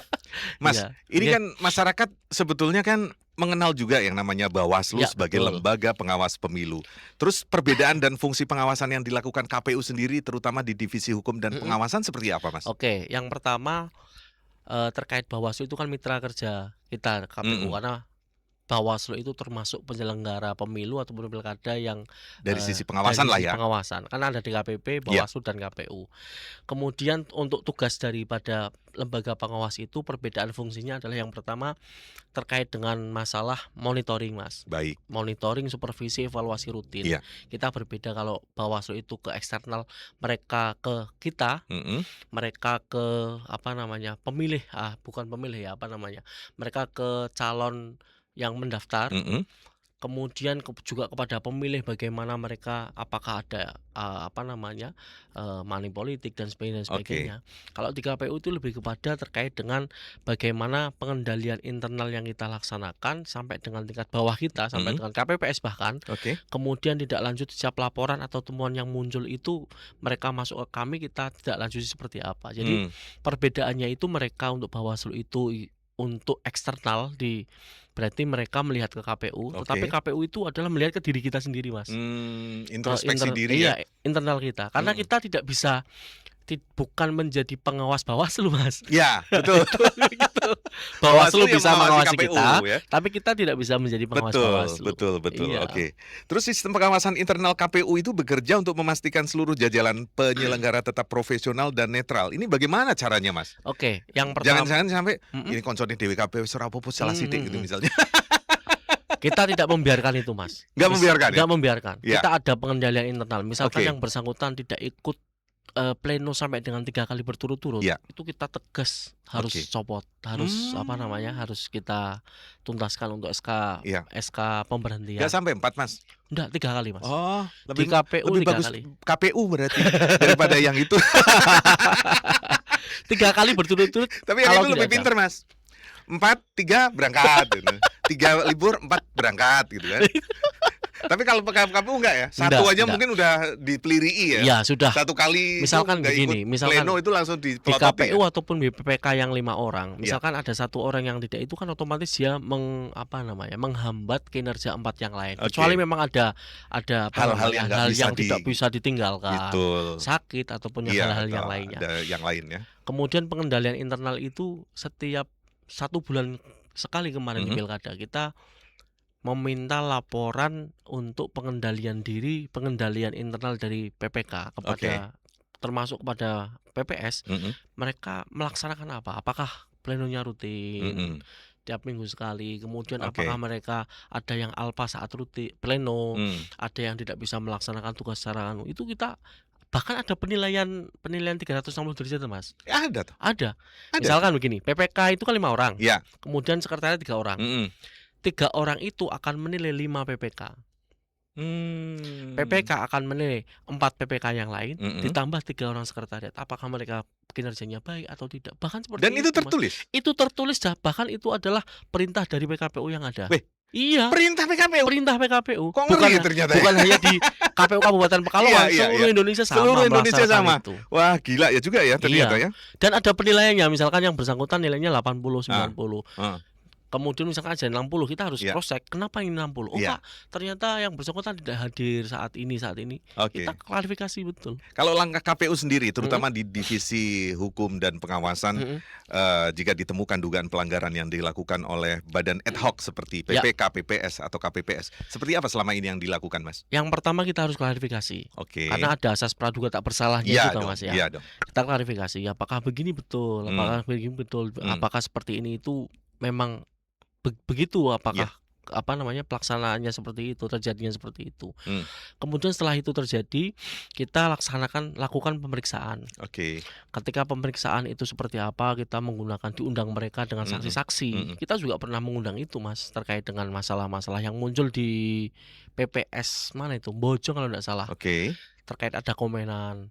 B: Mas,
C: iya.
B: ini
C: Nggih.
B: kan masyarakat sebetulnya kan mengenal juga yang namanya Bawaslu
C: Ya,
B: sebagai
C: betul.
B: lembaga pengawas pemilu. Terus perbedaan dan fungsi pengawasan yang dilakukan KPU sendiri terutama di Divisi Hukum dan
C: Mhm.
B: Pengawasan seperti apa, Mas?
C: Oke, yang pertama terkait Bawaslu itu kan mitra kerja kita KPU
B: Mhm,
C: karena Bawaslu itu termasuk penyelenggara pemilu ataupun pilkada yang
B: dari sisi
C: dari
B: pengawasan lah
C: sisi
B: ya.
C: pengawasan. Kan ada DKPP,
B: Iya,
C: Bawaslu dan KPU. Kemudian untuk tugas daripada lembaga pengawas itu perbedaan fungsinya adalah yang pertama terkait dengan masalah monitoring, Mas.
B: baik.
C: Monitoring, supervisi, evaluasi rutin.
B: Iya,
C: Kita berbeda kalau Bawaslu itu ke eksternal, mereka ke kita,
B: mhm,
C: mereka ke pemilih, bukan pemilih ya, mereka ke calon yang mendaftar,
B: mhm,
C: kemudian juga kepada pemilih bagaimana mereka apakah ada money politik dan sebagainya. Kalau di KPU itu lebih kepada terkait dengan bagaimana pengendalian internal yang kita laksanakan sampai dengan tingkat bawah kita, sampai dengan KPPS bahkan. Kemudian tidak lanjut setiap laporan atau temuan yang muncul itu mereka masuk ke kami, kita tidak lanjuti seperti apa. Jadi perbedaannya itu mereka untuk Bawaslu itu untuk eksternal berarti mereka melihat ke KPU, tetapi KPU itu adalah melihat ke diri kita sendiri, Mas.
B: Introspeksi diri ya.
C: Internal kita. Karena kita tidak bisa bukan menjadi pengawas Bawaslu, Mas.
B: Ya, betul.
C: Gitu. Bawaslu bisa mengawasi
B: KPU,
C: kita,
B: ya?
C: Tapi kita tidak bisa menjadi pengawas Bawaslu.
B: Betul.
C: Iya.
B: Oke. Terus sistem pengawasan internal KPU itu bekerja untuk memastikan seluruh jajaran penyelenggara tetap profesional dan netral. Ini bagaimana caranya, Mas?
C: Oke, yang pertama
B: Jangan sampai ini konsone DWKP ora apa-apa salah sithik gitu misalnya.
C: Kita tidak membiarkan itu, Mas.
B: Nggak membiarkan.
C: Nggak membiarkan.
B: Ya.
C: Kita ada pengendalian internal. Misalkan yang bersangkutan tidak ikut pleno sampai dengan 3 kali berturut-turut, itu kita tegas harus copot, harus harus kita tuntaskan untuk SK pemberhentian.
B: Nggak sampai 4, Mas?
C: Enggak, 3 kali, Mas.
B: Oh,
C: di KPU
B: lebih
C: 3
B: bagus
C: kali.
B: KPU berarti daripada yang itu.
C: 3 kali berturut-turut.
B: Tapi yang itu lebih pinter, Mas. 4, 3 berangkat gitu. 3 libur, 4 berangkat gitu kan. Tapi kalau KPU enggak ya? Satu aja mungkin udah dipelirii ya.
C: Iya, sudah.
B: 1 kali
C: misalkan begini, misalkan
B: pleno itu langsung
C: di
B: dipelototi
C: KPU ataupun BPPK yang 5 orang. Misalkan ada 1 orang yang tidak, itu kan otomatis dia menghambat kinerja 4 yang lain. Kecuali memang ada
B: hal-hal yang
C: tidak bisa ditinggalkan.
B: Betul.
C: Sakit ataupun hal-hal yang lainnya.
B: Ada yang lain ya.
C: Kemudian pengendalian internal itu setiap 1 bulan sekali kemarin di Pilkada kita meminta laporan untuk pengendalian internal dari PPK kepada termasuk kepada PPS. Mereka melaksanakan apa? Apakah plenonya rutin tiap minggu sekali? Kemudian apakah mereka ada yang alpa saat rutin pleno? Ada yang tidak bisa melaksanakan tugas secara itu kita bahkan ada penilaian 360 derajat, Mas. Ada. Misalkan begini, PPK itu kan 5 orang. Kemudian sekretariat 3 orang. 3 orang itu akan menilai 5 PPK. PPK akan menilai 4 PPK yang lain, ditambah 3 orang sekretariat. Apakah mereka kinerjanya baik atau tidak? Bahkan seperti
B: dan itu tertulis.
C: Mas. Itu tertulis, bahkan itu adalah perintah dari PKPU yang ada. Iya.
B: Perintah PKPU. Kok ngeri ternyata.
C: Bukan hanya di KPU Kabupaten Pekalongan, seluruh Indonesia sama.
B: Seluruh Indonesia sama.
C: Itu.
B: Wah, gila ya juga ya ternyata ya.
C: Dan ada penilaiannya, misalkan yang bersangkutan nilainya 80, 90. Kemudian misalkan aja 60, kita harus cross check kenapa ini 60. Pak, ternyata yang bersangkutan tidak hadir saat ini. Kita klarifikasi betul.
B: Kalau langkah KPU sendiri terutama di divisi hukum dan pengawasan, jika ditemukan dugaan pelanggaran yang dilakukan oleh badan ad hoc seperti PPK, PPS atau KPPS, seperti apa selama ini yang dilakukan, Mas?
C: Yang pertama kita harus klarifikasi. Karena ada asas praduga tak bersalahnya juga, Mas ya.
B: Iya dong.
C: Kita klarifikasi, apakah begini betul? Apakah seperti ini itu memang begitu, apakah pelaksanaannya seperti itu, terjadinya seperti itu. Kemudian setelah itu terjadi, kita lakukan pemeriksaan. Ketika pemeriksaan itu seperti apa, kita diundang mereka dengan saksi-saksi. Kita juga pernah mengundang itu, Mas, terkait dengan masalah-masalah yang muncul di PPS mana itu, Bojong kalau tidak salah. Terkait ada komenan.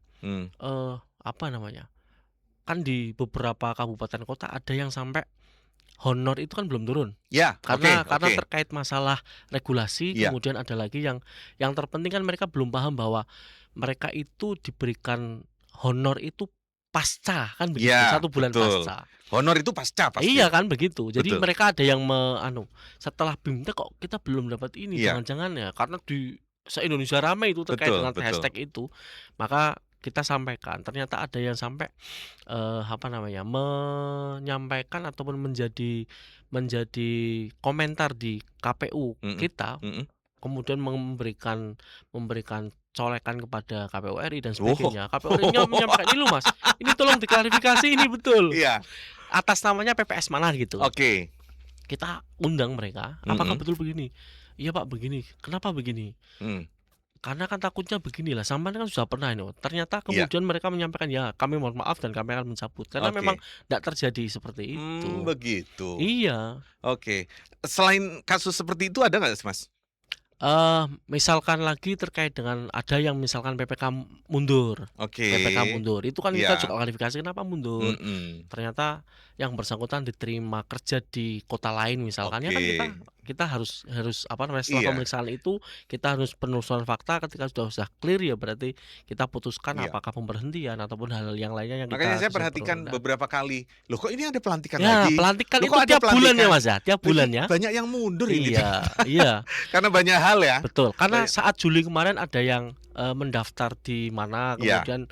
C: Kan di beberapa kabupaten kota ada yang sampai honor itu kan belum turun. Karena terkait masalah regulasi. Kemudian ada lagi yang terpenting kan mereka belum paham bahwa mereka itu diberikan honor itu pasca, kan begitu, 1 bulan pasca.
B: Honor itu pasca pasti.
C: Iya kan begitu. Jadi mereka ada yang setelah BIMTA kok kita belum dapat ini. Jangan-jangan ya karena di se-Indonesia ramai itu terkait dengan hashtag itu. Maka kita sampaikan, ternyata ada yang sampai menyampaikan ataupun menjadi komentar di KPU kita, kemudian memberikan colekan kepada KPU RI dan sebagainya. KPU RI menyampaikan ini loh, Mas, ini tolong diklarifikasi, ini betul. Atas namanya PPS mana gitu. Kita undang mereka, apakah betul begini? Iya Pak, begini. Kenapa begini? Karena kan takutnya beginilah, sampean kan sudah pernah ini. Ternyata kemudian mereka menyampaikan kami mohon maaf dan kami akan mencabut karena memang tidak terjadi seperti itu.
B: Begitu.
C: Iya.
B: Selain kasus seperti itu ada nggak, Mas?
C: Misalkan lagi terkait dengan ada yang misalkan PPK mundur.
B: Oke.
C: PPK mundur, itu kan kita
B: Iya.
C: juga klarifikasi kenapa mundur. Ternyata yang bersangkutan diterima kerja di kota lain misalkan, ya kan
B: Oke.
C: kita harus apa namanya, setelah
B: Iya.
C: pemeriksaan itu kita harus penelusuran fakta, ketika sudah clear ya berarti kita putuskan
B: Iya.
C: apakah pemberhentian ataupun hal yang lainnya yang
B: Makanya saya
C: kita
B: perhatikan beberapa kali, loh kok ini ada pelantikan
C: Ya,
B: lagi?
C: pelantikan
B: Loh
C: itu
B: kok ada
C: tiap bulan ya
B: pelantikan?
C: Mas ya, tiap
B: Loh,
C: bulan
B: ini
C: ya.
B: banyak yang mundur ini.
C: Iya, iya.
B: Karena banyak hal ya.
C: Betul, karena
B: Baik.
C: saat Juli kemarin ada yang mendaftar di mana,
B: Iya.
C: kemudian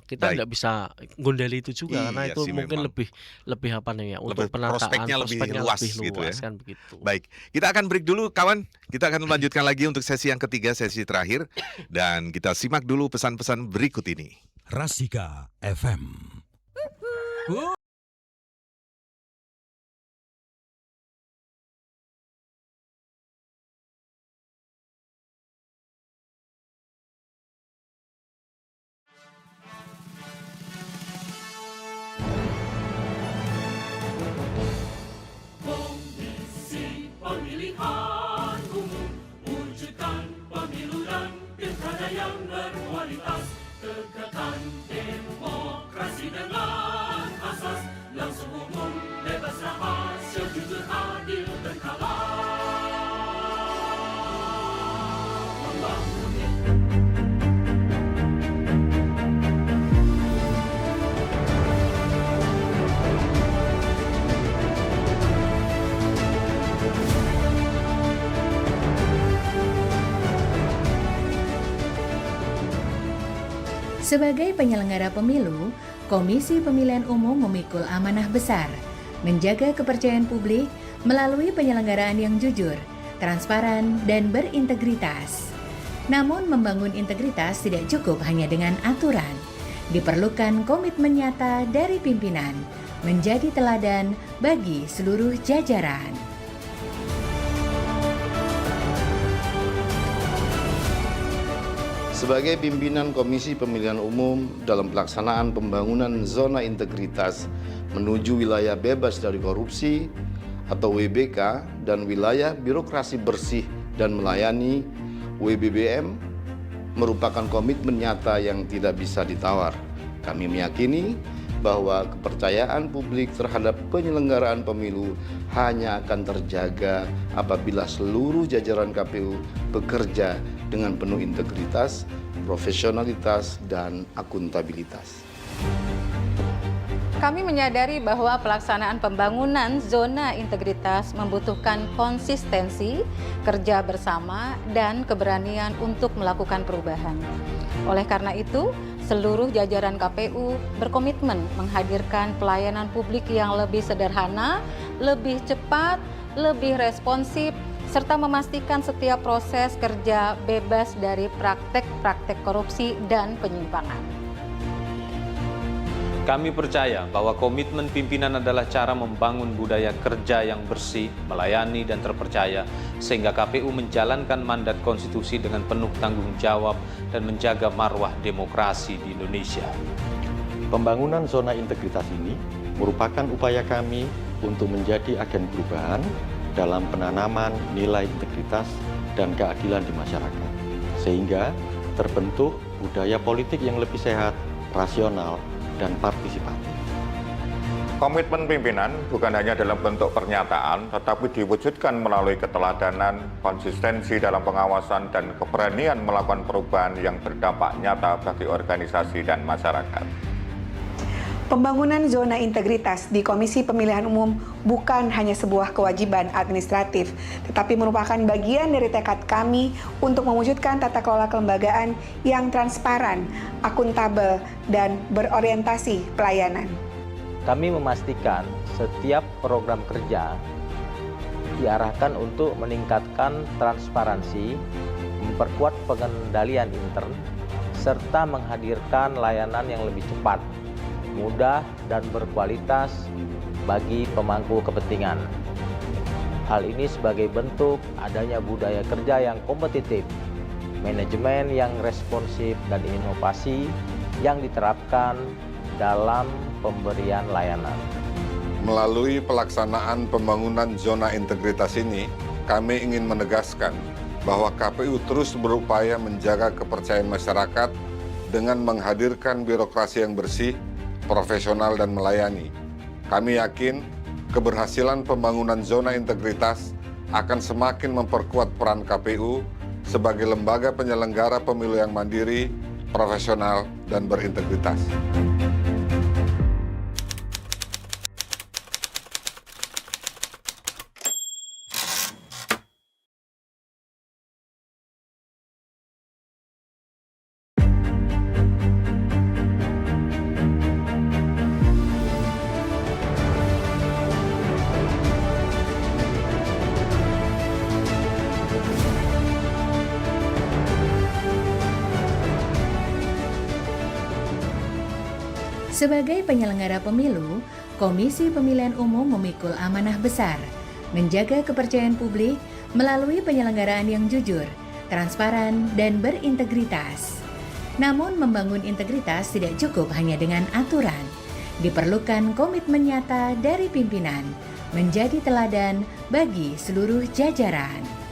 C: kita
B: Baik.
C: nggak bisa gondeli itu juga karena
B: Iya
C: itu
B: sih
C: mungkin
B: memang.
C: lebih apa nih ya, untuk
B: Lebih
C: penataan
B: prospeknya lebih luas gitu ya.
C: kan begitu.
B: Baik, kita akan break dulu kawan. Kita akan melanjutkan lagi untuk sesi yang ketiga, sesi terakhir. Dan kita simak dulu pesan-pesan berikut ini.
A: Rasika FM.
D: Komisi Pemilihan Umum wujudkan pemilu dan pilkada yang berkualitas, tegakkan demokrasi dengan asas langsung umum, bebas rahasia, jujur, adil, berkala.
E: Sebagai penyelenggara pemilu, Komisi Pemilihan Umum memikul amanah besar, menjaga kepercayaan publik melalui penyelenggaraan yang jujur, transparan, dan berintegritas. Namun membangun integritas tidak cukup hanya dengan aturan. Diperlukan komitmen nyata dari pimpinan, menjadi teladan bagi seluruh jajaran.
F: Sebagai pimpinan Komisi Pemilihan Umum dalam pelaksanaan pembangunan zona integritas menuju wilayah bebas dari korupsi atau WBK dan wilayah birokrasi bersih dan melayani WBBM merupakan komitmen nyata yang tidak bisa ditawar. Kami meyakini bahwa kepercayaan publik terhadap penyelenggaraan pemilu hanya akan terjaga apabila seluruh jajaran KPU bekerja dengan penuh integritas, profesionalitas, dan akuntabilitas.
G: Kami menyadari bahwa pelaksanaan pembangunan zona integritas membutuhkan konsistensi, kerja bersama, dan keberanian untuk melakukan perubahan. Oleh karena itu, seluruh jajaran KPU berkomitmen menghadirkan pelayanan publik yang lebih sederhana, lebih cepat, lebih responsif, serta memastikan setiap proses kerja bebas dari praktek-praktek korupsi dan penyimpangan.
H: Kami percaya bahwa komitmen pimpinan adalah cara membangun budaya kerja yang bersih, melayani, dan terpercaya, sehingga KPU menjalankan mandat konstitusi dengan penuh tanggung jawab dan menjaga marwah demokrasi di Indonesia.
I: Pembangunan zona integritas ini merupakan upaya kami untuk menjadi agen perubahan dalam penanaman nilai integritas dan keadilan di masyarakat, sehingga terbentuk budaya politik yang lebih sehat, rasional, dan partisipatif.
J: Komitmen pimpinan bukan hanya dalam bentuk pernyataan, tetapi diwujudkan melalui keteladanan, konsistensi dalam pengawasan, dan keberanian melakukan perubahan yang berdampak nyata bagi organisasi dan masyarakat.
K: Pembangunan zona integritas di Komisi Pemilihan Umum bukan hanya sebuah kewajiban administratif, tetapi merupakan bagian dari tekad kami untuk mewujudkan tata kelola kelembagaan yang transparan, akuntabel, dan berorientasi pelayanan.
L: Kami memastikan setiap program kerja diarahkan untuk meningkatkan transparansi, memperkuat pengendalian intern, serta menghadirkan layanan yang lebih cepat, mudah, dan berkualitas bagi pemangku kepentingan. Hal ini sebagai bentuk adanya budaya kerja yang kompetitif, manajemen yang responsif, dan inovasi yang diterapkan dalam pemberian layanan.
M: Melalui pelaksanaan pembangunan zona integritas ini, kami ingin menegaskan bahwa KPU terus berupaya menjaga kepercayaan masyarakat dengan menghadirkan birokrasi yang bersih, profesional, dan melayani. Kami yakin keberhasilan pembangunan zona integritas akan semakin memperkuat peran KPU sebagai lembaga penyelenggara pemilu yang mandiri, profesional, dan berintegritas.
E: Sebagai penyelenggara pemilu, Komisi Pemilihan Umum memikul amanah besar, menjaga kepercayaan publik melalui penyelenggaraan yang jujur, transparan, dan berintegritas. Namun membangun integritas tidak cukup hanya dengan aturan. Diperlukan komitmen nyata dari pimpinan, menjadi teladan bagi seluruh jajaran.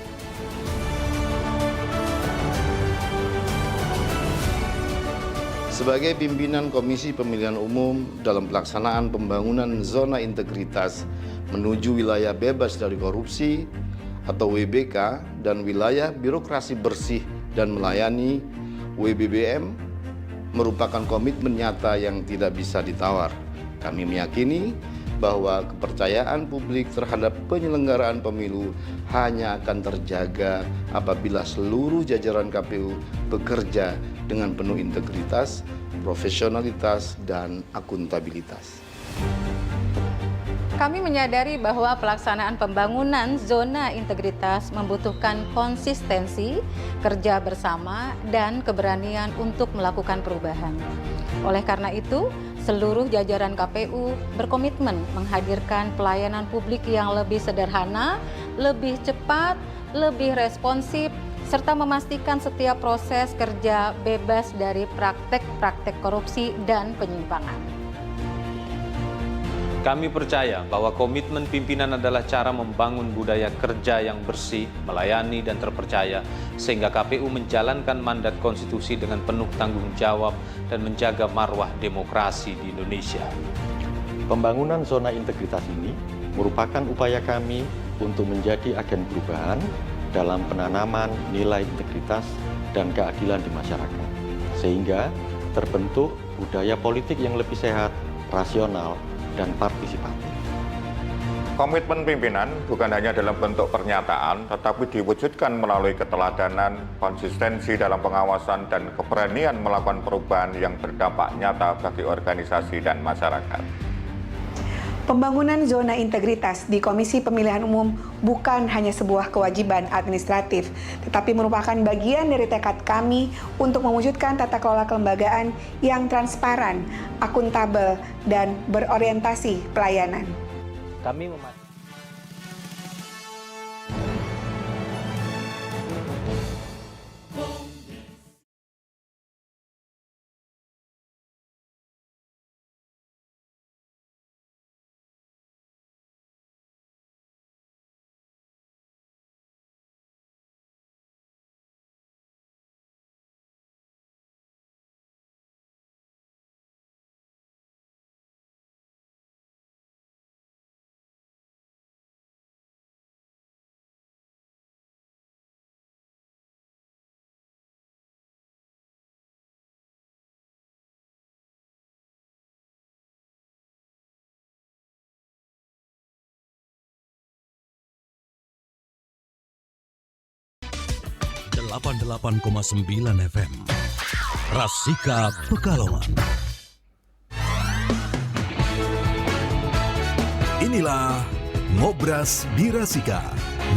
F: Sebagai pimpinan Komisi Pemilihan Umum dalam pelaksanaan pembangunan zona integritas menuju wilayah bebas dari korupsi atau WBK dan wilayah birokrasi bersih dan melayani WBBM merupakan komitmen nyata yang tidak bisa ditawar. Kami meyakini bahwa kepercayaan publik terhadap penyelenggaraan pemilu hanya akan terjaga apabila seluruh jajaran KPU bekerja dengan penuh integritas, profesionalitas, dan akuntabilitas.
G: Kami menyadari bahwa pelaksanaan pembangunan zona integritas membutuhkan konsistensi, kerja bersama, dan keberanian untuk melakukan perubahan. Oleh karena itu, seluruh jajaran KPU berkomitmen menghadirkan pelayanan publik yang lebih sederhana, lebih cepat, lebih responsif, serta memastikan setiap proses kerja bebas dari praktek-praktek korupsi dan penyimpangan.
H: Kami percaya bahwa komitmen pimpinan adalah cara membangun budaya kerja yang bersih, melayani, dan terpercaya, sehingga KPU menjalankan mandat konstitusi dengan penuh tanggung jawab dan menjaga marwah demokrasi di Indonesia.
I: Pembangunan zona integritas ini merupakan upaya kami untuk menjadi agen perubahan dalam penanaman nilai integritas dan keadilan di masyarakat, sehingga terbentuk budaya politik yang lebih sehat, rasional, dan partisipatif.
J: Komitmen pimpinan bukan hanya dalam bentuk pernyataan, tetapi diwujudkan melalui keteladanan, konsistensi dalam pengawasan, dan keberanian melakukan perubahan yang berdampak nyata bagi organisasi dan masyarakat.
K: Pembangunan zona integritas di Komisi Pemilihan Umum bukan hanya sebuah kewajiban administratif, tetapi merupakan bagian dari tekad kami untuk mewujudkan tata kelola kelembagaan yang transparan, akuntabel, dan berorientasi pelayanan.
L: Kami memastikan
A: 88,9 FM Rasika Pekalongan. Inilah Ngobras di Rasika.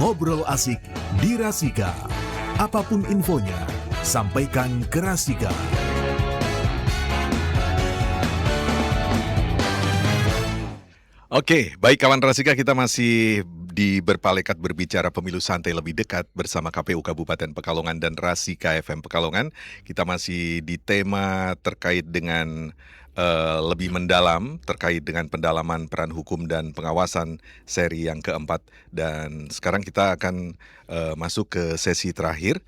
A: Ngobrol asik di Rasika. Apapun infonya, sampaikan ke Rasika.
B: Oke, baik kawan Rasika, kita masih di Berpalekat berbicara pemilu santai lebih dekat bersama KPU Kabupaten Pekalongan dan Rasika FM Pekalongan. Kita masih di tema terkait dengan lebih mendalam terkait dengan pendalaman peran hukum dan pengawasan seri yang keempat. Dan sekarang kita akan masuk ke sesi terakhir,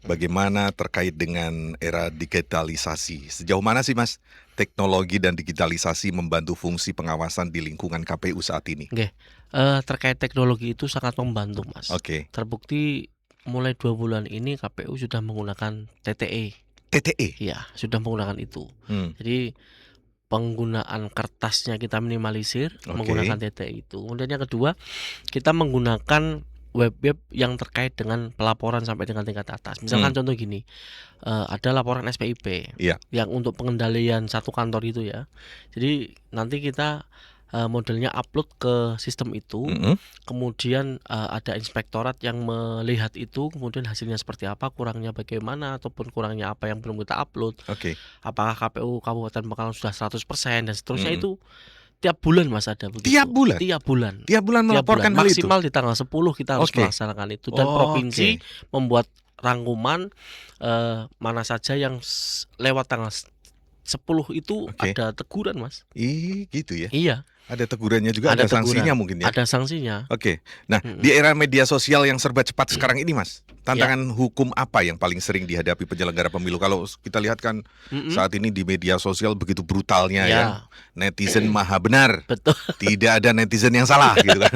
B: bagaimana terkait dengan era digitalisasi. Sejauh mana sih Mas teknologi dan digitalisasi membantu fungsi pengawasan di lingkungan KPU saat ini?
C: Oke, terkait teknologi itu sangat membantu Mas.
B: Oke.
C: Terbukti mulai 2 bulan ini KPU sudah menggunakan TTE.
B: TTE?
C: Iya, sudah menggunakan itu.
B: Hmm.
C: Jadi penggunaan kertasnya kita minimalisir menggunakan TTE itu. Kemudian yang kedua, kita menggunakan web-web yang terkait dengan pelaporan sampai dengan tingkat atas. Misalkan contoh gini, ada laporan SPIP yang untuk pengendalian satu kantor itu ya. Jadi nanti kita modelnya upload ke sistem itu, kemudian ada inspektorat yang melihat itu, kemudian hasilnya seperti apa, kurangnya bagaimana, ataupun kurangnya apa yang belum kita upload. Apakah KPU Kabupaten Bangkalan sudah 100% dan seterusnya itu tiap bulan Mas ada begitu.
B: Tiap bulan?
C: Tiap bulan.
B: Tiap bulan melaporkan hal itu?
C: Maksimal di tanggal 10 kita harus melaksanakan itu. Dan provinsi membuat rangkuman mana saja yang lewat tanggal 10 itu ada teguran Mas.
B: Gitu ya?
C: Iya.
B: Ada tegurannya juga, ada sanksinya mungkin ya?
C: Ada sanksinya.
B: Oke. Nah, di era media sosial yang serba cepat sekarang ini Mas, tantangan hukum apa yang paling sering dihadapi penyelenggara pemilu? Kalau kita lihat kan saat ini di media sosial begitu brutalnya ya. Netizen maha benar.
C: Betul.
B: Tidak ada netizen yang salah gitu kan.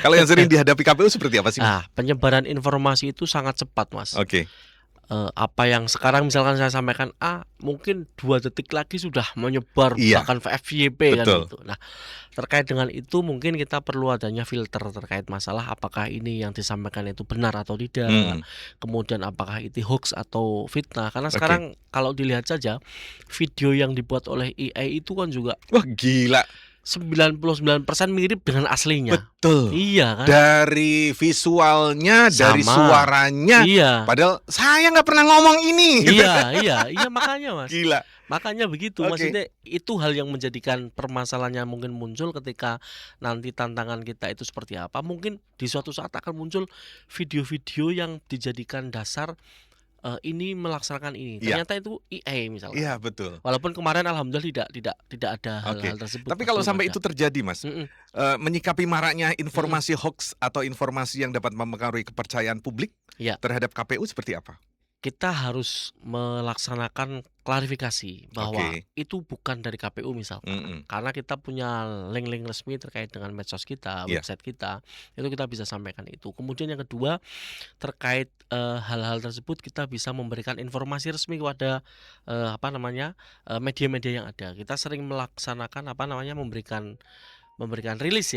B: Kalau yang sering dihadapi KPU seperti apa sih?
C: Penyebaran informasi itu sangat cepat Mas.
B: Oke.
C: Apa yang sekarang misalkan saya sampaikan mungkin 2 detik lagi sudah menyebar bahkan FYP kan itu. Nah, terkait dengan itu mungkin kita perlu adanya filter terkait masalah apakah ini yang disampaikan itu benar atau tidak. Kemudian apakah itu hoax atau fitnah. Karena sekarang kalau dilihat saja video yang dibuat oleh AI itu kan juga
B: gila.
C: 99% mirip dengan aslinya.
B: Betul.
C: Iya kan.
B: Dari visualnya, dari suaranya. Padahal saya nggak pernah ngomong ini.
C: Iya makanya Mas.
B: Gila.
C: Makanya begitu. Maksudnya itu hal yang menjadikan permasalahannya mungkin muncul ketika nanti tantangan kita itu seperti apa. Mungkin di suatu saat akan muncul video-video yang dijadikan dasar ini melaksanakan ini. Ternyata itu AI misalnya.
B: Iya betul.
C: Walaupun kemarin alhamdulillah tidak ada hal-hal tersebut.
B: Tapi kalau sampai itu terjadi Mas, menyikapi maraknya informasi hoax atau informasi yang dapat mempengaruhi kepercayaan publik terhadap KPU seperti apa? Kita
C: harus melaksanakan klarifikasi bahwa itu bukan dari KPU misalkan. Karena kita punya link-link resmi terkait dengan medsos kita, website kita, itu kita bisa sampaikan itu. Kemudian yang kedua, terkait hal-hal tersebut kita bisa memberikan informasi resmi kepada media-media yang ada. Kita sering melaksanakan memberikan rilis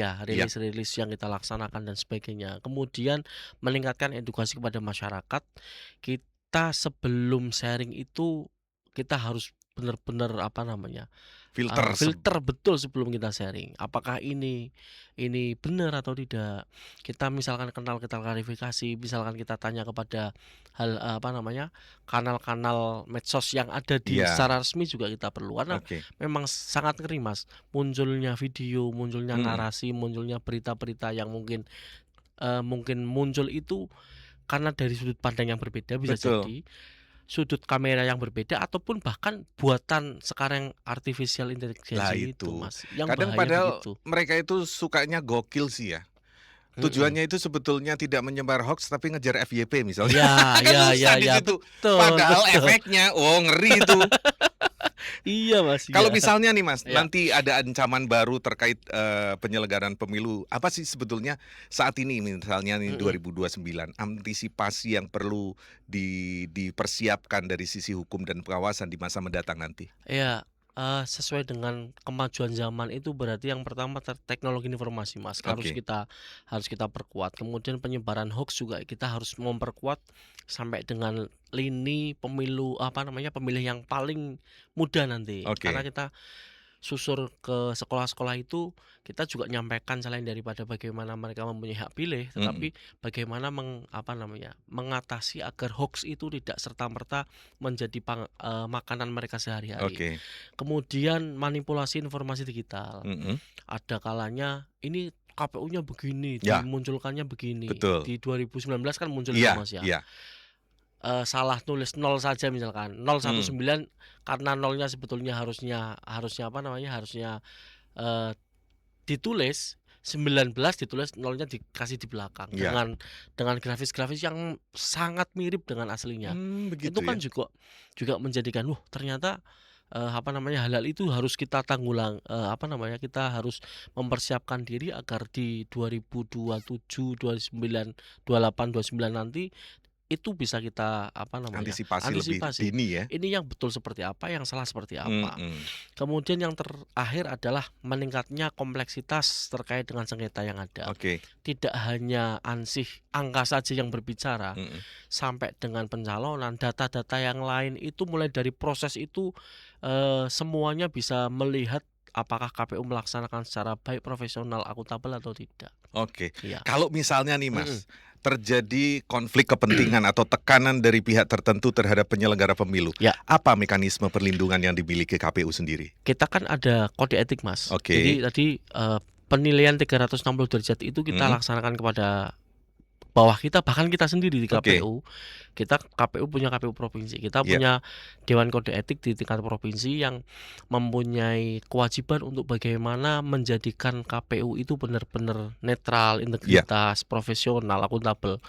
C: rilis yang kita laksanakan dan sebagainya. Kemudian meningkatkan edukasi kepada masyarakat. Kita sebelum sharing itu kita harus benar-benar filter betul sebelum kita sharing. Apakah ini benar atau tidak? Kita misalkan kita klarifikasi, misalkan kita tanya kepada kanal-kanal medsos yang ada di secara resmi juga kita perlu. Karena memang sangat ngeri Mas, munculnya video, munculnya narasi, munculnya berita-berita yang mungkin muncul itu karena dari sudut pandang yang berbeda, bisa jadi sudut kamera yang berbeda ataupun bahkan buatan sekarang artificial intelligence itu Mas. Yang
B: kadang padahal mereka itu sukanya gokil sih ya. Tujuannya itu sebetulnya tidak menyebar hoax tapi ngejar FYP misalnya.
C: Iya,
B: betul. Padahal efeknya ngeri itu.
C: Iya Mas.
B: Kalau misalnya nih Mas, nanti ada ancaman baru terkait penyelenggaraan pemilu, apa sih sebetulnya saat ini misalnya 2029, antisipasi yang perlu dipersiapkan dari sisi hukum dan pengawasan di masa mendatang nanti?
C: Iya, sesuai dengan kemajuan zaman itu berarti yang pertama teknologi informasi Mas, harus kita perkuat. Kemudian penyebaran hoax juga kita harus memperkuat sampai dengan lini pemilih yang paling muda nanti. Karena kita susur ke sekolah-sekolah itu, kita juga nyampaikan selain daripada bagaimana mereka mempunyai hak pilih, tetapi bagaimana mengatasi agar hoax itu tidak serta-merta menjadi makanan mereka sehari-hari. Kemudian manipulasi informasi digital. Ada kalanya ini KPU-nya begini, dimunculkannya begini. Di 2019 kan muncul Mas ya. salah tulis 0 saja misalkan 019 karena nolnya sebetulnya harusnya ditulis 19 ditulis nolnya dikasih di belakang
B: Ya.
C: dengan grafis-grafis yang sangat mirip dengan aslinya.
B: Begitu
C: Itu kan
B: ya.
C: juga menjadikan ternyata hal-hal itu harus kita kita harus mempersiapkan diri agar di 2027, 29, 28, 29 nanti itu bisa kita
B: Antisipasi lebih dini ya.
C: Ini yang betul seperti apa, yang salah seperti apa. Kemudian yang terakhir adalah meningkatnya kompleksitas terkait dengan sengketa yang ada.
B: Oke.
C: Tidak hanya ansih angka saja yang berbicara, sampai dengan pencalonan, data-data yang lain itu mulai dari proses itu semuanya bisa melihat apakah KPU melaksanakan secara baik, profesional, akuntabel atau tidak.
B: Oke.
C: Iya.
B: Kalau misalnya nih Mas, terjadi konflik kepentingan atau tekanan dari pihak tertentu terhadap penyelenggara pemilu,
C: Ya.
B: apa mekanisme perlindungan yang dimiliki KPU sendiri?
C: Kita kan ada kode etik, Mas.
B: Oke.
C: Jadi tadi penilaian 360 derajat itu kita laksanakan kepada bawah kita, bahkan kita sendiri di KPU. KPU punya KPU provinsi, kita punya Dewan Kode Etik di tingkat provinsi yang mempunyai kewajiban untuk bagaimana menjadikan KPU itu benar-benar netral, integritas, profesional, akuntabel.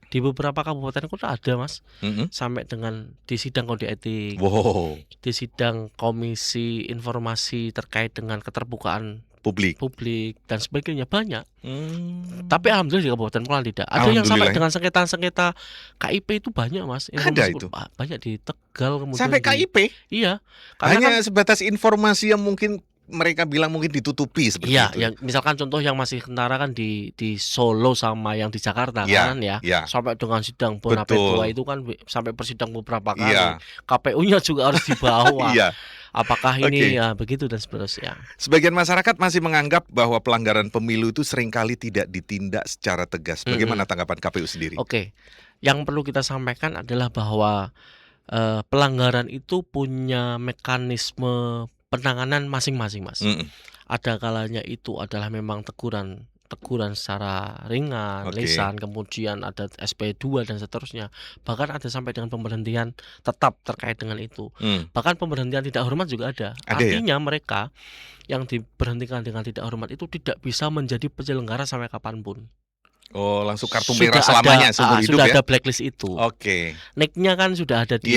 C: Di beberapa kabupaten kota ada, Mas, sampai dengan di sidang kode etik, di sidang komisi informasi terkait dengan keterbukaan publik dan sebagainya, banyak. Tapi alhamdulillah di kabupaten kota tidak. Ada yang sampai dengan sengketa KIP itu banyak, Mas.
B: Ada itu.
C: Banyak di Tegal kemudian
B: Sampai KIP?
C: Iya.
B: Hanya sebatas informasi yang mungkin mereka bilang mungkin ditutupi seperti
C: iya,
B: itu.
C: Yang misalkan contoh yang masih kentara kan di Solo sama yang di Jakarta kan ya. Sampai dengan sidang Bonape 2 itu kan sampai persidang beberapa kali. KPU-nya juga harus dibawa. Apakah ini ya begitu dan seterusnya.
B: Sebagian masyarakat masih menganggap bahwa pelanggaran pemilu itu seringkali tidak ditindak secara tegas. Bagaimana tanggapan KPU sendiri?
C: Oke. Yang perlu kita sampaikan adalah bahwa pelanggaran itu punya mekanisme penanganan masing-masing, Mas. Ada kalanya itu adalah memang teguran secara ringan, lisan, kemudian ada SP2 dan seterusnya. Bahkan ada sampai dengan pemberhentian tetap terkait dengan itu. Bahkan pemberhentian tidak hormat juga ada. Artinya mereka yang diberhentikan dengan tidak hormat itu tidak bisa menjadi penyelenggara sampai kapanpun.
B: Oh, langsung kartu merah selamanya seumur hidup
C: sudah
B: ya?
C: Ada blacklist itu.
B: Oke.
C: Nicknya kan sudah ada di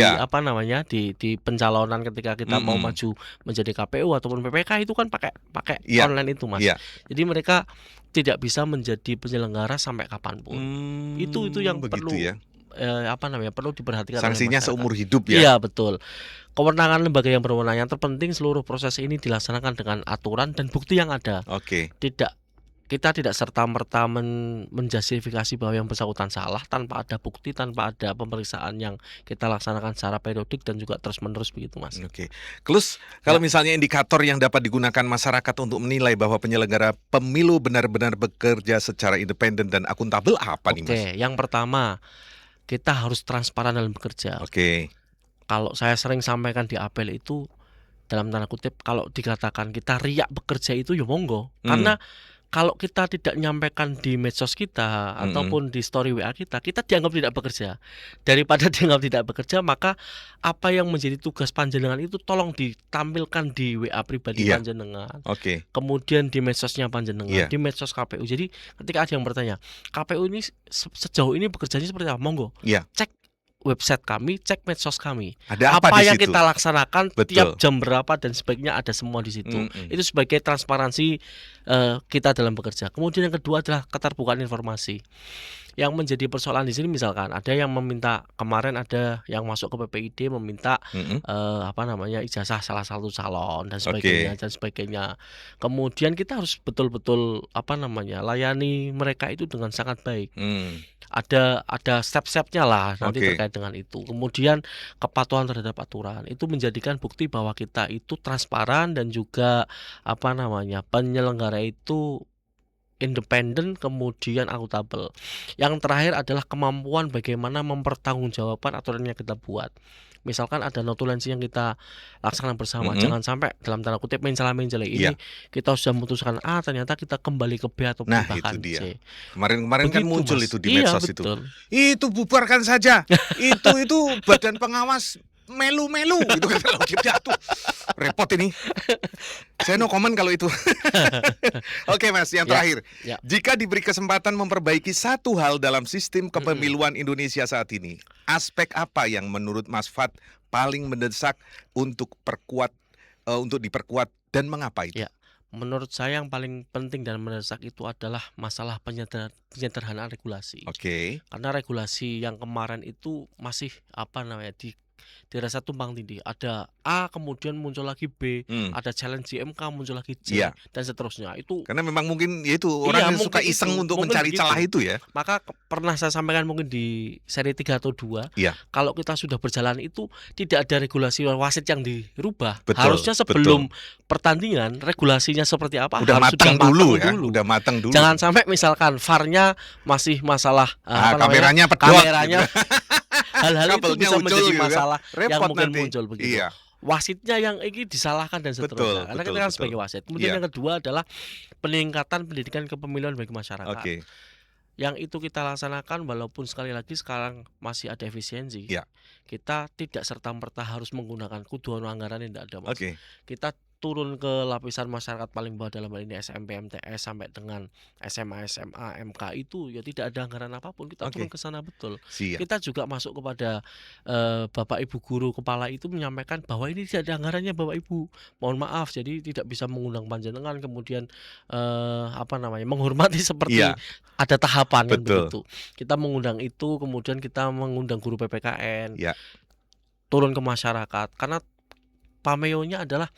C: di pencalonan ketika kita mau maju menjadi KPU ataupun PPK itu kan pakai online itu, Mas. Jadi mereka tidak bisa menjadi penyelenggara sampai kapanpun. Itu yang perlu perlu diperhatikan.
B: Sanksinya seumur hidup ya?
C: Iya, betul. Kewenangan lembaga yang berwenang, yang terpenting seluruh proses ini dilaksanakan dengan aturan dan bukti yang ada. Kita tidak serta-merta menjustifikasi bahwa yang bersangkutan salah tanpa ada bukti, tanpa ada pemeriksaan yang kita laksanakan secara periodik dan juga terus-menerus begitu, Mas.
B: Terus kalau misalnya indikator yang dapat digunakan masyarakat untuk menilai bahwa penyelenggara pemilu benar-benar bekerja secara independen dan akuntabel apa nih, Mas?
C: Yang pertama, kita harus transparan dalam bekerja. Kalau saya sering sampaikan di apel itu, dalam tanda kutip, kalau dikatakan kita riak bekerja itu ya monggo. Karena kalau kita tidak nyampaikan di medsos kita ataupun di story WA kita dianggap tidak bekerja. Daripada dianggap tidak bekerja, maka apa yang menjadi tugas panjenengan itu tolong ditampilkan di WA pribadi panjenengan. Kemudian di medsosnya panjenengan, di medsos KPU. Jadi ketika ada yang bertanya, KPU ini sejauh ini bekerjanya seperti apa? Monggo. Cek website kami, cek medsos kami.
B: Ada apa
C: yang
B: di situ?
C: kita laksanakan tiap jam berapa dan sebagainya ada semua di situ. Itu sebagai transparansi kita dalam bekerja. Kemudian yang kedua adalah keterbukaan informasi. Yang menjadi persoalan di sini misalkan ada yang meminta, kemarin ada yang masuk ke PPID meminta ijazah salah satu calon dan sebagainya. Kemudian kita harus betul-betul layani mereka itu dengan sangat baik. Ada step-stepnya lah nanti terkait dengan itu. Kemudian kepatuhan terhadap aturan itu menjadikan bukti bahwa kita itu transparan dan juga penyelenggara itu independen, kemudian akuntabel. Yang terakhir adalah kemampuan bagaimana mempertanggungjawabkan aturan yang kita buat. Misalkan ada notulensi yang kita laksanakan bersama, jangan sampai dalam tanda kutip mencela-mencela. Ini kita sudah memutuskan A, ternyata kita kembali ke B atau bahkan
B: itu dia.
C: C.
B: Kemarin kan muncul
C: Mas.
B: itu di medsos
C: betul.
B: Itu bubarkan saja. itu badan pengawas melu-melu gitu kan. Tuh repot ini. Saya no comment kalau itu. Oke Mas, yang terakhir. Jika diberi kesempatan memperbaiki satu hal dalam sistem kepemiluan Indonesia saat ini, aspek apa yang menurut Mas Fad paling mendesak untuk diperkuat dan mengapa itu?
C: Menurut saya yang paling penting dan mendesak itu adalah masalah penyederhanaan regulasi. Karena regulasi yang kemarin itu masih dirasa tumpang tindih. Ada A, kemudian muncul lagi B, ada challenge di MK, muncul lagi C, dan seterusnya. Itu
B: karena memang mungkin itu orang yang suka iseng untuk mencari celah itu ya.
C: Maka pernah saya sampaikan mungkin di seri 3 atau 2, kalau kita sudah berjalan itu tidak ada regulasi wasit yang dirubah. Harusnya sebelum pertandingan regulasinya seperti apa
B: udah
C: harus
B: matang
C: dulu.
B: Udah matang dulu.
C: Jangan sampai misalkan VAR-nya masih masalah
B: kameranya pedot.
C: Hal-hal itu bisa menjadi masalah yang mungkin
B: nanti
C: muncul begitu. Wasitnya yang ini disalahkan dan seterusnya. Karena kita kan sebagai wasit. Kemudian yang kedua adalah peningkatan pendidikan kepemiluan bagi masyarakat. Yang itu kita laksanakan walaupun sekali lagi sekarang masih ada efisiensi. Kita tidak serta-merta harus menggunakan kudu anggaran yang tidak ada, Mas. Kita turun ke lapisan masyarakat paling bawah dalam hal ini SMP, MTS sampai dengan SMA, SMA, MK itu ya tidak ada anggaran apapun. Kita turun ke sana betul. Kita juga masuk kepada Bapak Ibu guru kepala itu menyampaikan bahwa ini tidak ada anggarannya Bapak Ibu. Mohon maaf, jadi tidak bisa mengundang panjenengan kemudian menghormati seperti ada tahapan kan begitu. Kita mengundang itu, kemudian kita mengundang guru PPKN. Turun ke masyarakat karena pameonya adalah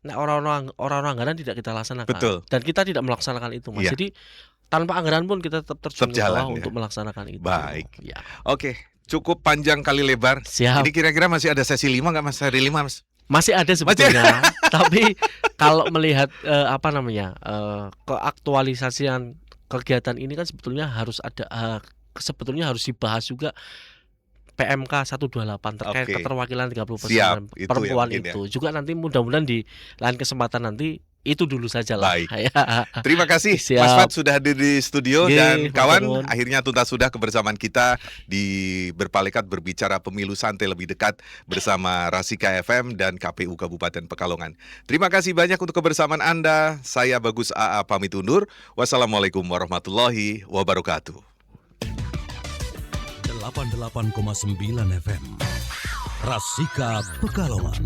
C: orang-orang anggaran tidak kita laksanakan. Dan kita tidak melaksanakan itu, Mas. Jadi tanpa anggaran pun kita tetap terjun ke bawah untuk melaksanakan itu.
B: Baik. Oke, cukup panjang kali lebar. Ini kira-kira masih ada sesi 5 nggak Mas? Seri 5 Mas?
C: Masih ada sebetulnya. Tapi kalau melihat keaktualisasian kegiatan ini kan sebetulnya harus ada harus dibahas juga PMK 128 terkait keterwakilan 30% perempuan itu. Juga nanti mudah-mudahan di lain kesempatan nanti itu dulu saja lah.
B: Terima kasih Mas Fad sudah hadir di studio dan kawan. Akhirnya tuntas sudah kebersamaan kita di Berpalekat berbicara pemilu santai lebih dekat bersama Rasika FM dan KPU Kabupaten Pekalongan. Terima kasih banyak untuk kebersamaan Anda. Saya Bagus AA pamit undur. Wassalamualaikum warahmatullahi wabarakatuh.
A: 88,9 FM Rasika Pekalongan.